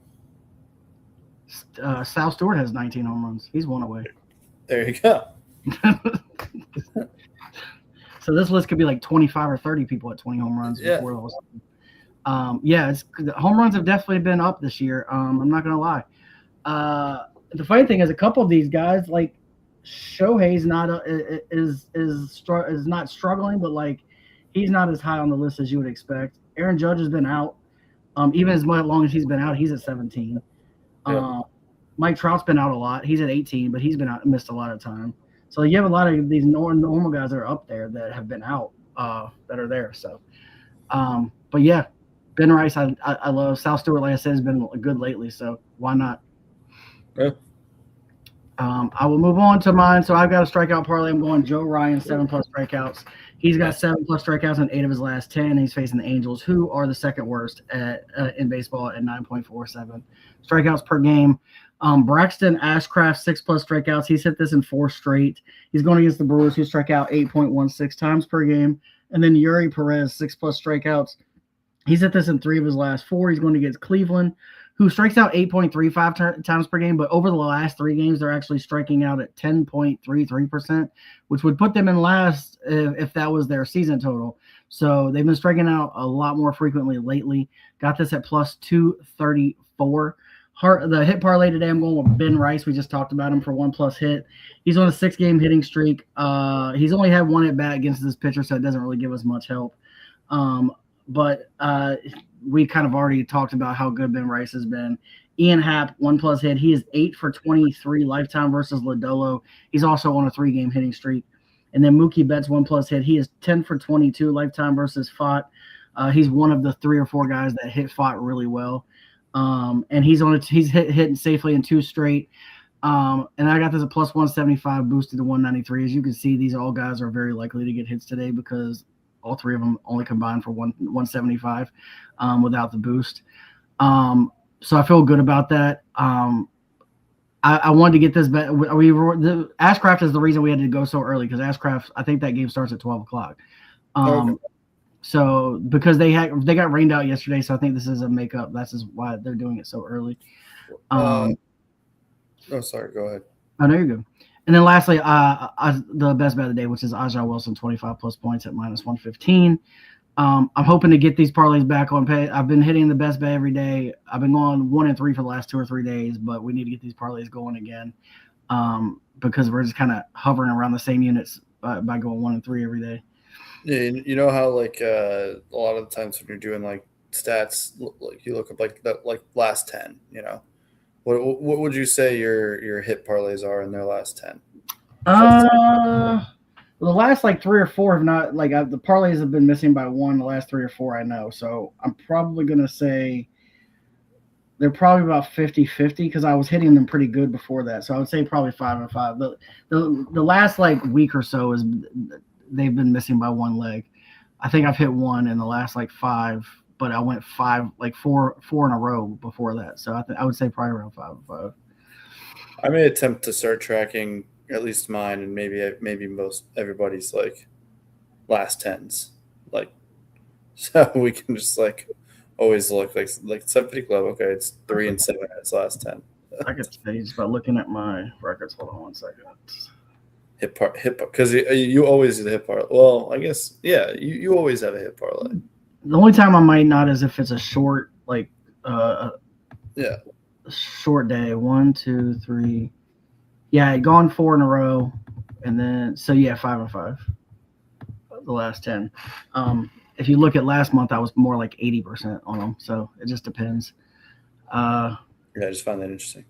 Speaker 2: Sal Stewart has 19 home runs. He's 1 away.
Speaker 3: There you go.
Speaker 2: So this list could be like 25 or 30 people at 20 home runs.
Speaker 3: Yeah.
Speaker 2: Before the home runs have definitely been up this year. I'm not gonna lie. The funny thing is, a couple of these guys, like Shohei's not is not struggling, but like he's not as high on the list as you would expect. Aaron Judge has been out. Even as long as he's been out, he's at 17.
Speaker 3: Yeah.
Speaker 2: Mike Trout's been out a lot. He's at 18, but he's been out, missed a lot of time. So you have a lot of these normal guys that are up there that have been out that are there. So, but yeah, Ben Rice, I love. Sal Stewart, like I said, has been good lately. So why not?
Speaker 3: Yeah.
Speaker 2: I will move on to mine. So I've got a strikeout parlay. I'm going Joe Ryan, 7+ strikeouts. He's got 7+ strikeouts in 8 of his last 10. He's facing the Angels, who are the second worst in baseball at 9.47 strikeouts per game. Braxton Ashcraft, 6+ strikeouts. He's hit this in 4 straight. He's going against the Brewers, who strike out 8.16 times per game. And then Yuri Perez, 6+ strikeouts. He's hit this in 3 of his last 4. He's going against Cleveland, who strikes out 8.35 times per game. But over the last 3 games, they're actually striking out at 10.33%, which would put them in last if that was their season total. So they've been striking out a lot more frequently lately. Got this at plus 234. The hit parlay today, I'm going with Ben Rice. We just talked about him for 1+ hit. He's on a 6-game hitting streak. He's only had 1 at bat against this pitcher, so it doesn't really give us much help. But we kind of already talked about how good Ben Rice has been. Ian Happ, 1+ hit. He is 8 for 23 lifetime versus Lodolo. He's also on a 3-game hitting streak. And then Mookie Betts, 1+ hit. He is 10 for 22 lifetime versus Fott. He's one of the 3 or 4 guys that hit Fott really well. And he's hitting safely in 2 straight. And I got this a plus 175 boosted to 193. As you can see, these all guys are very likely to get hits today because all 3 of them only combined for 175 without the boost. So I feel good about that. I wanted to get this bet. The Ashcraft is the reason we had to go so early because Ashcraft, I think that game starts at 12 o'clock.
Speaker 3: Okay.
Speaker 2: So because they got rained out yesterday, so I think this is a makeup. That's just why they're doing it so early.
Speaker 3: Oh, sorry. Go ahead.
Speaker 2: Oh, no, you're good. And then lastly, the best bet of the day, which is Aja Wilson, 25+ points at minus 115. I'm hoping to get these parlays back on pay. I've been hitting the best bet every day. I've been going 1 and 3 for the last 2 or 3 days, but we need to get these parlays going again because we're just kind of hovering around the same units by going 1 and 3 every day.
Speaker 3: Yeah, you know how like a lot of the times when you're doing like stats, like you look up like the last 10. You know, what would you say your hit parlays are in their last 10?
Speaker 2: The last like 3 or 4 have not the parlays have been missing by 1. The last 3 or 4 I know, so I'm probably gonna say they're probably about 50-50 because I was hitting them pretty good before that. So I would say probably 5 and 5. The last like week or so is they've been missing by 1 leg. I think I've hit 1 in the last like 5, but I went 4 in a row before that. So I would say probably around 5 and 5.
Speaker 3: I may attempt to start tracking at least mine and maybe most everybody's like last 10s, like so we can just like always look like 750 Club. Okay, it's 3 and 7 in its last 10.
Speaker 2: I could say just by looking at my records. Hold on 1 second.
Speaker 3: Hit because you always do the hit parlay. Well, I guess you always have a hit parlay.
Speaker 2: The only time I might not is if it's a short short day. 1, 2, 3. Yeah, gone 4 in a row, and then 5 and 5. The last 10. If you look at last month, I was more like 80% on them. So it just depends.
Speaker 3: I just find that interesting.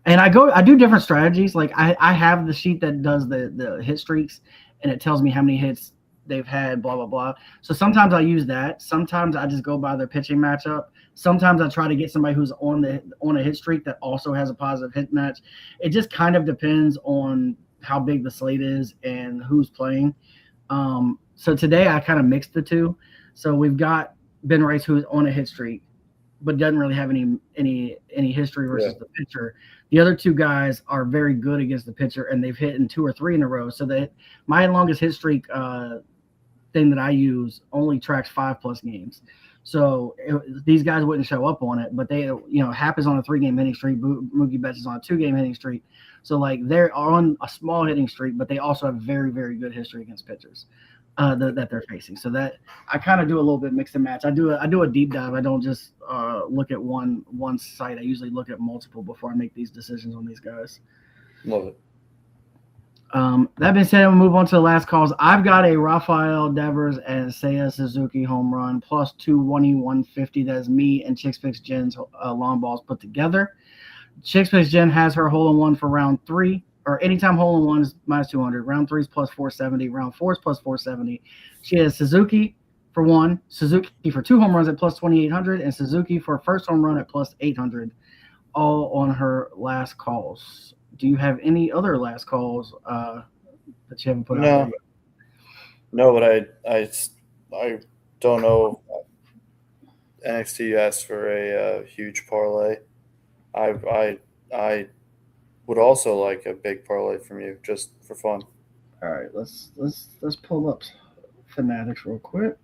Speaker 2: And I do different strategies. Like I have the sheet that does the hit streaks, and it tells me how many hits they've had, blah, blah, blah. So sometimes I use that. Sometimes I just go by their pitching matchup. Sometimes I try to get somebody who's on a hit streak that also has a positive hit match. It just kind of depends on how big the slate is and who's playing. So today I kind of mixed the two. So we've got Ben Rice, who's on a hit streak, but doesn't really have any history versus the pitcher. The other 2 guys are very good against the pitcher, and they've hit in 2 or 3 in a row. So that my longest hit streak thing that I use only tracks 5+ games. So these guys wouldn't show up on it, but they, Happ is on a 3-game hitting streak. Mookie Betts is on a 2-game hitting streak. So like they're on a small hitting streak, but they also have very, very good history against pitchers that they're facing. So that I kind of do a little bit mix and match. I do a deep dive. I don't just look at one site. I usually look at multiple before I make these decisions on these guys.
Speaker 3: Love it.
Speaker 2: That being said, we'll move on to the last calls. I've got a Rafael Devers and Seiya Suzuki home run plus 220, 150. That is me and Chicks Picks Jen's long balls put together. Shakespeare's Jen has her hole in one for round 3, or anytime hole in one is minus 200. Round 3 is plus 470. Round 4 is plus 470. She has Suzuki for 1, Suzuki for 2 home runs at plus 2,800, and Suzuki for first home run at plus 800, all on her last calls. Do you have any other last calls that you haven't put out there?
Speaker 3: No, but I don't know. NXT asked for a huge parlay. I would also like a big parlay from you just for fun.
Speaker 2: All right, let's pull up Fanatics real quick,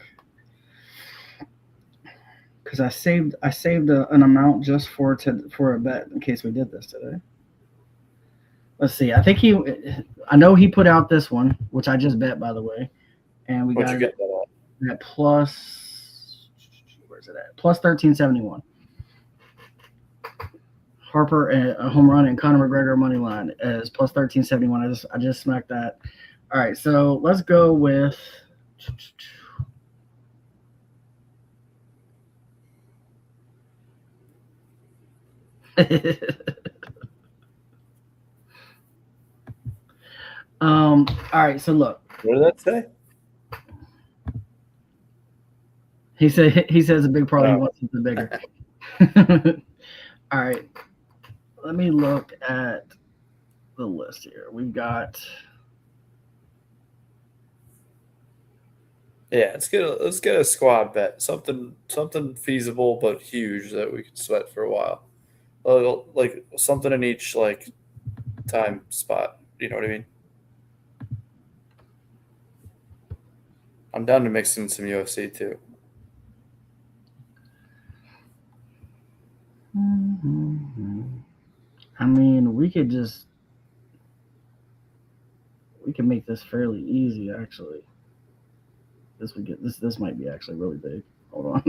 Speaker 2: because I saved an amount just for a bet in case we did this today. Let's see. I know he put out this one, which I just bet, by the way, and we got it at plus. Where's it at? Plus 1371. Harper a home run and Conor McGregor money line is plus 1371. I just smacked that. All right, so let's go with. All right, so look.
Speaker 3: What did that say?
Speaker 2: He says a big parlay. He wants something bigger. All right. Let me look at the list here. We've got.
Speaker 3: Yeah, let's get a squad bet. Something feasible but huge that we could sweat for a while. Like something in each time spot. You know what I mean? I'm down to mix in some UFC too.
Speaker 2: I mean, we could make this fairly easy, actually. This might be actually really big. Hold on.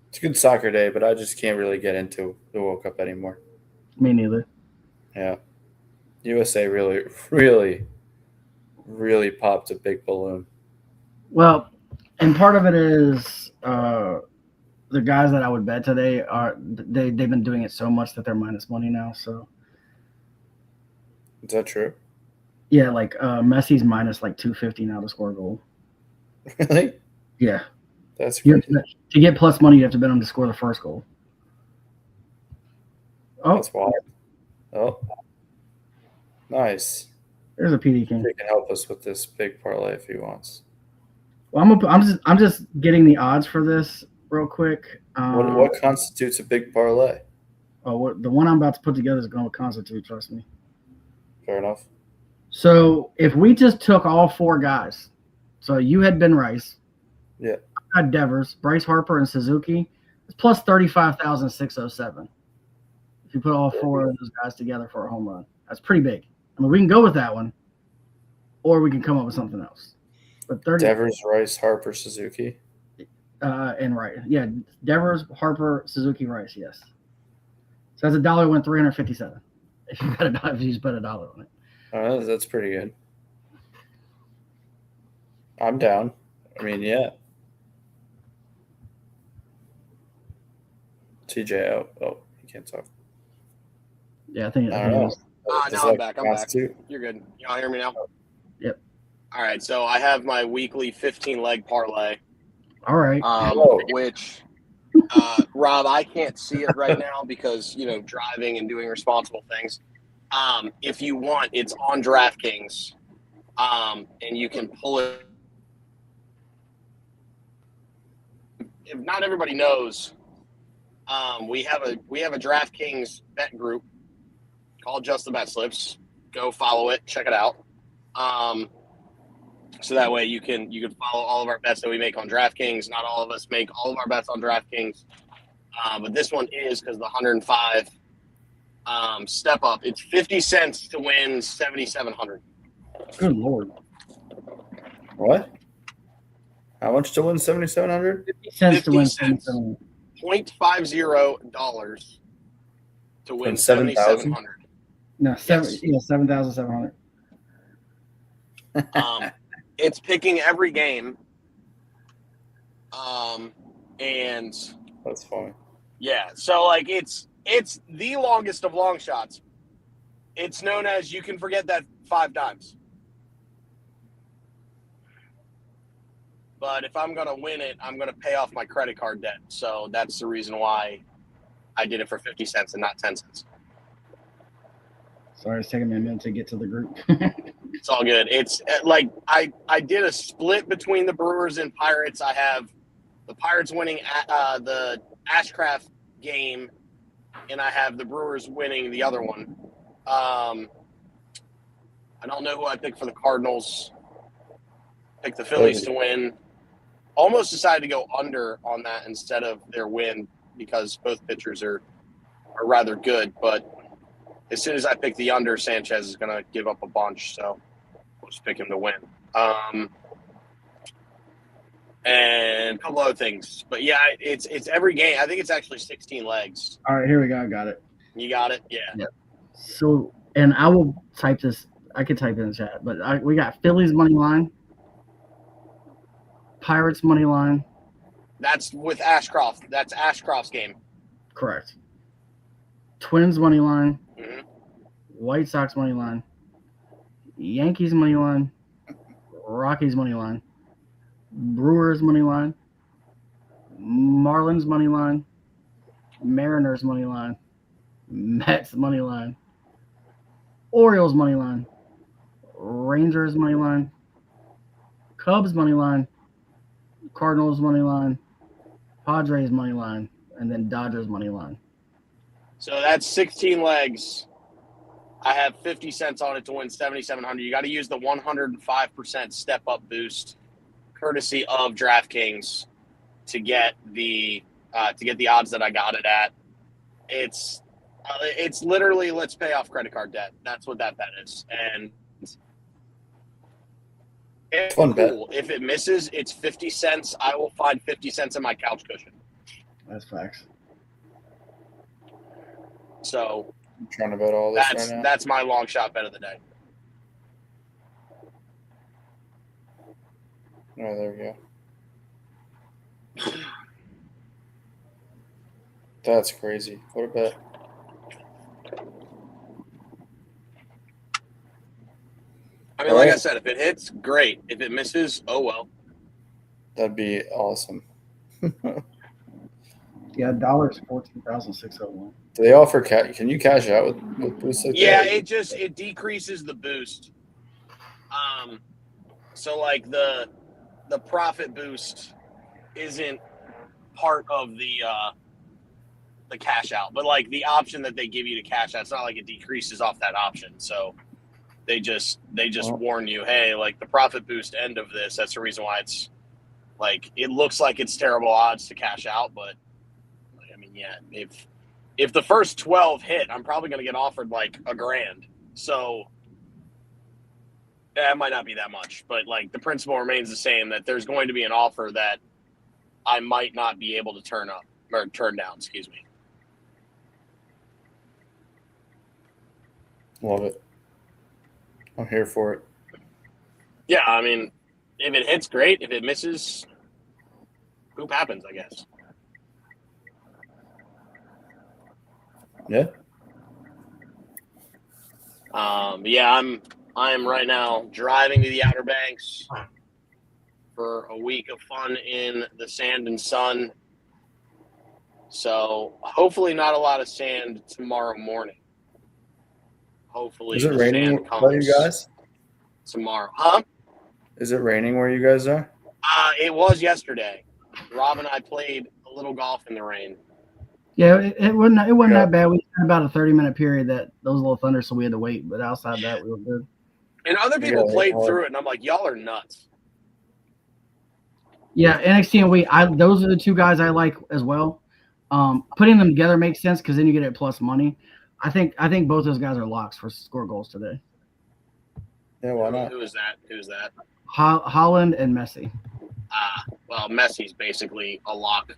Speaker 3: It's a good soccer day, but I just can't really get into the World Cup anymore.
Speaker 2: Me neither.
Speaker 3: Yeah. USA really, really, really popped a big balloon.
Speaker 2: Well, and part of it is the guys that I would bet today they've been doing it so much that they're minus money now. So
Speaker 3: is that true?
Speaker 2: Yeah, like Messi's minus 250 now to score a goal.
Speaker 3: Really?
Speaker 2: Yeah.
Speaker 3: That's crazy.
Speaker 2: To get plus money, you have to bet him to score the first goal. Oh,
Speaker 3: that's wild. Oh, nice.
Speaker 2: There's a PD King.
Speaker 3: He can help us with this big parlay if he wants.
Speaker 2: Well, I'm just getting the odds for this real quick.
Speaker 3: What constitutes a big parlay?
Speaker 2: Oh, the one I'm about to put together is going to constitute. Trust me.
Speaker 3: Fair enough.
Speaker 2: So if we just took all 4 guys, so you had Ben Rice,
Speaker 3: yeah,
Speaker 2: I had Devers, Bryce Harper, and Suzuki, it's plus 35,607. If you put all 4 of those guys together for a home run, that's pretty big. I mean, we can go with that one, or we can come up with something else. But
Speaker 3: Devers, Rice, Harper, Suzuki,
Speaker 2: and Rice, yeah, Devers, Harper, Suzuki, Rice, yes. So that's $1 went 357. If you just bet $1 on it.
Speaker 3: That's pretty good. I'm down. I mean, yeah. TJ out. Oh, he can't talk.
Speaker 2: Yeah, I think.
Speaker 3: I don't know.
Speaker 4: No, I'm back. You're good. Y'all hear me now?
Speaker 2: Yep.
Speaker 4: All right, so I have my weekly 15-leg parlay.
Speaker 2: All right.
Speaker 4: Which, Rob, I can't see it right now because, driving and doing responsible things. If you want, it's on DraftKings, and you can pull it. If not everybody knows, we have a DraftKings bet group called Just the Bet Slips. Go follow it, check it out. So that way you can follow all of our bets that we make on DraftKings. Not all of us make all of our bets on DraftKings, but this one is because the 105 step up. It's 50 cents to win 7,700.
Speaker 2: Good Lord.
Speaker 3: What? How much to win 7,700?
Speaker 2: 50 cents to win 7,700.
Speaker 4: $0.50 to win
Speaker 3: 7,700.
Speaker 2: No, 7,700.
Speaker 4: It's picking every game And
Speaker 3: That's funny.
Speaker 4: yeah, so like it's the longest of long shots. It's known as you can forget that 5 times. But if I'm going to win it, I'm going to pay off my credit card debt. So that's the reason why I did it for 50 cents and not 10 cents.
Speaker 2: Sorry, it's taking me a minute to get to the group.
Speaker 4: It's all good. It's like I did a split between the Brewers and Pirates. I have the Pirates winning the Ashcraft game, and I have the Brewers winning the other one. I don't know who I picked for the Cardinals. Picked the Phillies to win. Almost decided to go under on that instead of their win because both pitchers are rather good. But as soon as I pick the under, Sanchez is going to give up a bunch. So we'll just pick him to win. And a couple other things. But, yeah, it's every game. I think it's actually 16 legs.
Speaker 2: All right, here we go. I got it.
Speaker 4: You got it? Yeah.
Speaker 2: So, and I will type this. I can type it in the chat. But we got Phillies money line. Pirates money line.
Speaker 4: That's with Ashcroft. That's Ashcroft's game.
Speaker 2: Correct. Twins money line.
Speaker 4: Mm-hmm.
Speaker 2: White Sox money line. Yankees money line. Rockies money line. Brewers money line. Marlins money line. Mariners money line. Mets money line. Orioles money line. Rangers money line. Cubs money line. Cardinals money line, Padres money line, and then Dodgers money line.
Speaker 4: So that's 16 legs. I have 50 cents on it to win 7,700. You got to use the 105% step up boost, courtesy of DraftKings, to get the odds that I got it at. It's literally let's pay off credit card debt. That's what that bet is, and. It's
Speaker 3: Fun bet.
Speaker 4: cool. If it misses, it's 50 cents. I will find 50 cents in my couch cushion.
Speaker 2: That's facts.
Speaker 4: So
Speaker 3: I'm trying to bet all this right now.
Speaker 4: that's my long shot bet of the day.
Speaker 3: Oh, there we go. That's crazy. What a bet.
Speaker 4: I mean, like I said, if it hits, great. If it misses, oh well.
Speaker 3: That'd be awesome.
Speaker 2: Yeah, $1 $14,601.
Speaker 3: Do they offer cash? Can you cash out with boosts like
Speaker 4: Yeah,
Speaker 3: that?
Speaker 4: it decreases the boost. So like the profit boost isn't part of the cash out, but like the option that they give you to cash out, it's not like it decreases off that option. So they just warn you, hey, like the profit boost end of this. That's the reason why it's like it looks like it's terrible odds to cash out, but I mean, yeah, if the first 12 hit, I'm probably going to get offered like $1,000. So that might not be that much, but like the principle remains the same, that there's going to be an offer that I might not be able to turn down, excuse me.
Speaker 3: Love it. I'm here for it.
Speaker 4: Yeah, I mean, if it hits, great. If it misses, poop happens, I guess.
Speaker 3: Yeah.
Speaker 4: Yeah, I am right now driving to the Outer Banks for a week of fun in the sand and sun. So hopefully not a lot of sand tomorrow morning. Hopefully
Speaker 3: Is it
Speaker 4: the
Speaker 3: raining
Speaker 4: sand comes
Speaker 3: by you guys?
Speaker 4: tomorrow. Huh?
Speaker 3: Is it raining where you guys are?
Speaker 4: It was yesterday. Rob and I played a little golf in the rain.
Speaker 2: Yeah, it wasn't that bad. We had about a 30-minute period that those little thunder, so we had to wait. But outside that, we were good.
Speaker 4: And other people
Speaker 3: Yeah,
Speaker 4: played
Speaker 3: well-
Speaker 4: through it, and I'm like, y'all are nuts.
Speaker 2: Yeah, NXT and we. Those are the two guys I like as well. Putting them together makes sense because then you get it plus money. I think both those guys are locks for score goals today.
Speaker 3: Yeah, why not?
Speaker 4: Who is that? Who's that?
Speaker 2: Holland and Messi.
Speaker 4: Well, Messi's basically a lock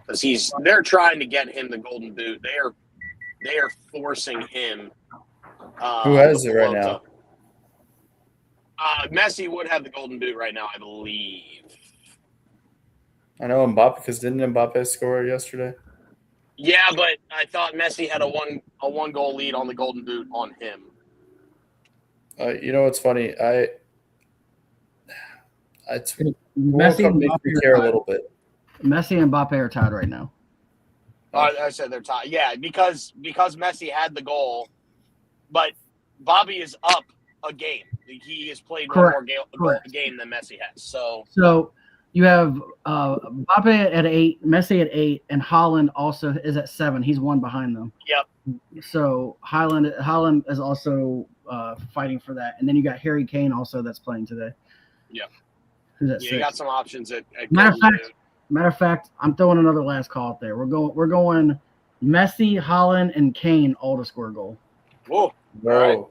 Speaker 4: because they're trying to get him the golden boot. They are forcing him.
Speaker 3: Who has it right now?
Speaker 4: Messi would have the golden boot right now, I believe.
Speaker 3: I know Mbappe, because didn't Mbappe score yesterday?
Speaker 4: Yeah, but I thought Messi had a one goal lead on the Golden Boot on him.
Speaker 3: You know what's funny? It's
Speaker 2: Messi
Speaker 3: Cup
Speaker 2: and
Speaker 3: makes
Speaker 2: Mbappe
Speaker 3: me
Speaker 2: are
Speaker 3: care a
Speaker 2: tied.
Speaker 3: little bit.
Speaker 2: Messi and Mbappe are tied right now.
Speaker 4: I said they're tied. Yeah, because Messi had the goal, but Bobby is up a game. He has played one more game than Messi has. So
Speaker 2: you have Mbappe at 8, Messi at 8, and Haaland also is at 7. He's one behind them.
Speaker 4: Yep.
Speaker 2: So Haaland is also fighting for that, and then you got Harry Kane also that's playing today.
Speaker 4: Yep.
Speaker 2: Who's at 6?
Speaker 4: You got some options at
Speaker 2: Matter of fact, I'm throwing another last call out there. We're going Messi, Haaland, and Kane all to score a goal.
Speaker 4: Whoa.
Speaker 3: No.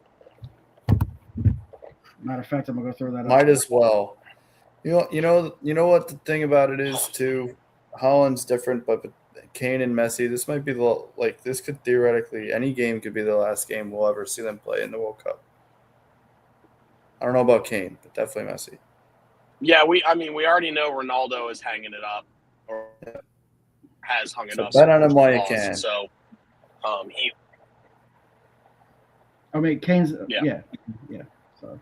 Speaker 2: Matter of fact, I'm gonna go throw that.
Speaker 3: Might as well. You know what the thing about it is too. Haaland's different, but Kane and Messi, this might be this could theoretically, any game could be the last game we'll ever see them play in the World Cup. I don't know about Kane, but definitely Messi.
Speaker 4: Yeah, we already know Ronaldo is hanging it up, or has hung it up.
Speaker 3: Bet on him while you can.
Speaker 4: So, he.
Speaker 2: I mean, Kane's
Speaker 4: Yeah.
Speaker 2: So,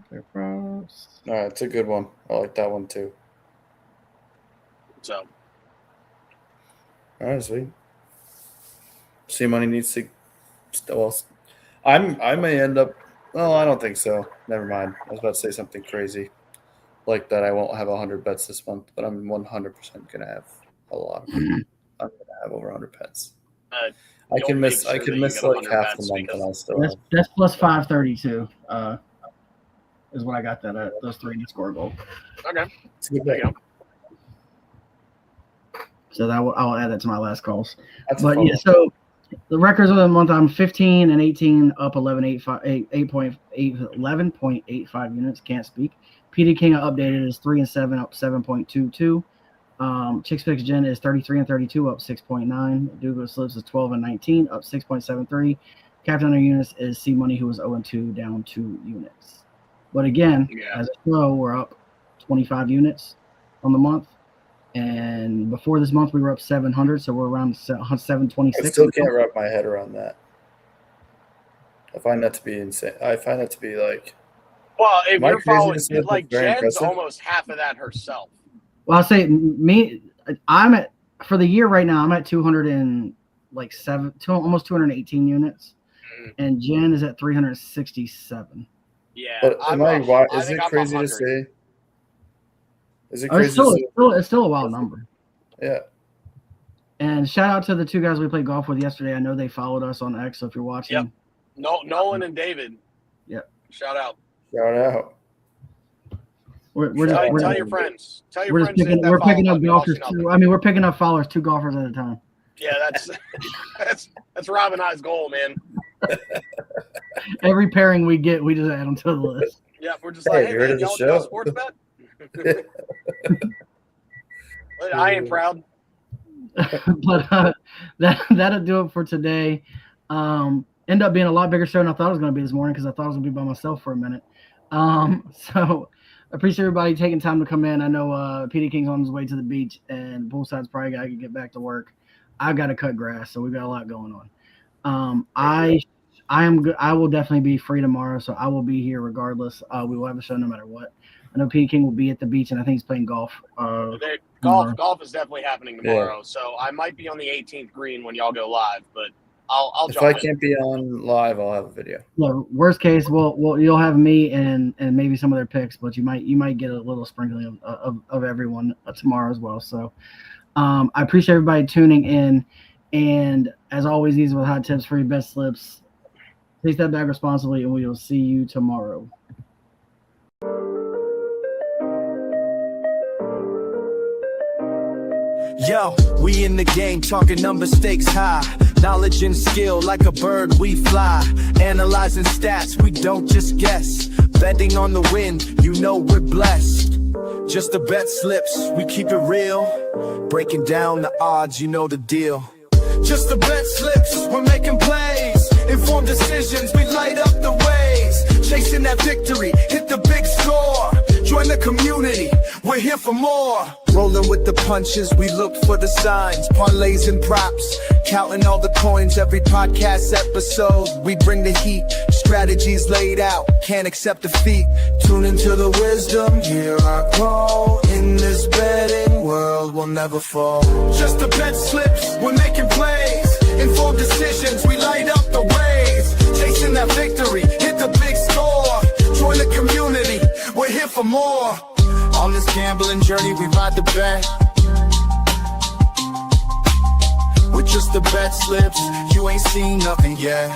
Speaker 2: fair props.
Speaker 3: All right, it's a good one. I like that one too.
Speaker 4: So.
Speaker 3: All right, sweet. C-Money needs to. Well, I may end up. Well, I don't think so. Never mind. I was about to say something crazy, like that. I won't have 100 bets this month, but I'm 100% gonna have a lot. I'm gonna have over 100 bets. I can miss like half the month, and I'll still have.
Speaker 2: That's plus 532. Is what I got that at. Those 3 to score a goal.
Speaker 4: Okay.
Speaker 3: It's a good
Speaker 4: There you
Speaker 3: bet.
Speaker 4: go.
Speaker 2: So I'll add that to my last calls.
Speaker 3: That's
Speaker 2: But
Speaker 3: fun.
Speaker 2: yeah, so the records of the month, I'm 15 and 18, up 11.85 units. Can't speak. PD King updated is 3 and 7, up 7.22. Chicks Picks Jen is 33 and 32, up 6.9. Douglas Slips is 12 and 19, up 6.73. Captain of Units is C Money, who was 0 and 2, down 2 units. But again, as a show, we're up 25 units on the month. And before this month, we were up 700, so we're around 726.
Speaker 3: I still can't wrap my head around that. I find that to be insane. I find that to be like.
Speaker 4: Well, if
Speaker 3: Am I
Speaker 4: you're
Speaker 3: crazy
Speaker 4: following,
Speaker 3: to say
Speaker 4: like
Speaker 3: that's very
Speaker 4: Jen's
Speaker 3: impressive?
Speaker 4: almost half of that herself.
Speaker 2: Well, I'll say I'm at for the year right now. I'm at almost 218 units, and Jen is at 367.
Speaker 4: Yeah,
Speaker 3: But is it
Speaker 4: I'm
Speaker 3: crazy to
Speaker 4: 100.
Speaker 3: say? Is it
Speaker 2: Oh,
Speaker 3: crazy
Speaker 2: it's still,
Speaker 3: to say?
Speaker 2: it's still a wild number.
Speaker 3: Yeah.
Speaker 2: And shout out to the 2 guys we played golf with yesterday. I know they followed us on X. So if you're watching,
Speaker 4: Yep. Nolan and David.
Speaker 2: Yep.
Speaker 4: Shout out.
Speaker 3: Shout out.
Speaker 2: we're
Speaker 4: Tell your friends. Tell your
Speaker 2: we're
Speaker 4: friends. to hit that
Speaker 2: we're picking
Speaker 4: follow
Speaker 2: up
Speaker 4: button.
Speaker 2: golfers
Speaker 4: Costs you
Speaker 2: too.
Speaker 4: nothing.
Speaker 2: I mean, we're picking up followers, 2 golfers at a time.
Speaker 4: Yeah, that's Rob and I's goal, man.
Speaker 2: Every pairing we get, we just add them to the list.
Speaker 4: Yeah, we're just
Speaker 3: Hey,
Speaker 4: like, hey
Speaker 3: you heard
Speaker 4: man,
Speaker 3: of the
Speaker 4: y'all
Speaker 3: show?
Speaker 4: sports bet? I ain't proud.
Speaker 2: But that'll do it for today. End up being a lot bigger show than I thought it was going to be this morning because I thought I was going to be by myself for a minute. So I appreciate everybody taking time to come in. I know PD King's on his way to the beach, and Poolside's probably got to get back to work. I've got to cut grass, so we've got a lot going on. I am good. I will definitely be free tomorrow, so I will be here regardless. We will have a show no matter what. I know PD King will be at the beach, and I think he's playing golf.
Speaker 4: Golf is definitely happening tomorrow, so I might be on the 18th green when y'all go live, but I'll
Speaker 3: If
Speaker 4: jump
Speaker 3: I
Speaker 4: in.
Speaker 3: can't be on live, I'll have a video.
Speaker 2: Yeah, worst case, you'll have me and maybe some of their picks, but you might get a little sprinkling of everyone tomorrow as well. So I appreciate everybody tuning in, and as always, these are the hot tips for your best slips. Take that bag responsibly, and we will see you tomorrow.
Speaker 1: Yo, we in the game, talking number stakes high. Knowledge and skill, like a bird we fly. Analyzing stats, we don't just guess. Betting on the win, you know we're blessed. Just the bet slips, we keep it real. Breaking down the odds, you know the deal. Just the bet slips, we're making plays. Informed decisions, we light up the ways. Chasing that victory, hit the big score. Join the community, we're here for more. Rolling with the punches, we look for the signs. Parlays and props, counting all the coins. Every podcast episode, we bring the heat. Strategies laid out, can't accept defeat. Tune into the wisdom, hear our call. In this betting world, we'll never fall. Just the bet slips, we're making plays. Informed decisions, we light up the waves. Chasing that victory, hit the big score. Join the community, we're here for more. On this gambling journey, we ride the bet. With just the bet slips, you ain't seen nothing yet.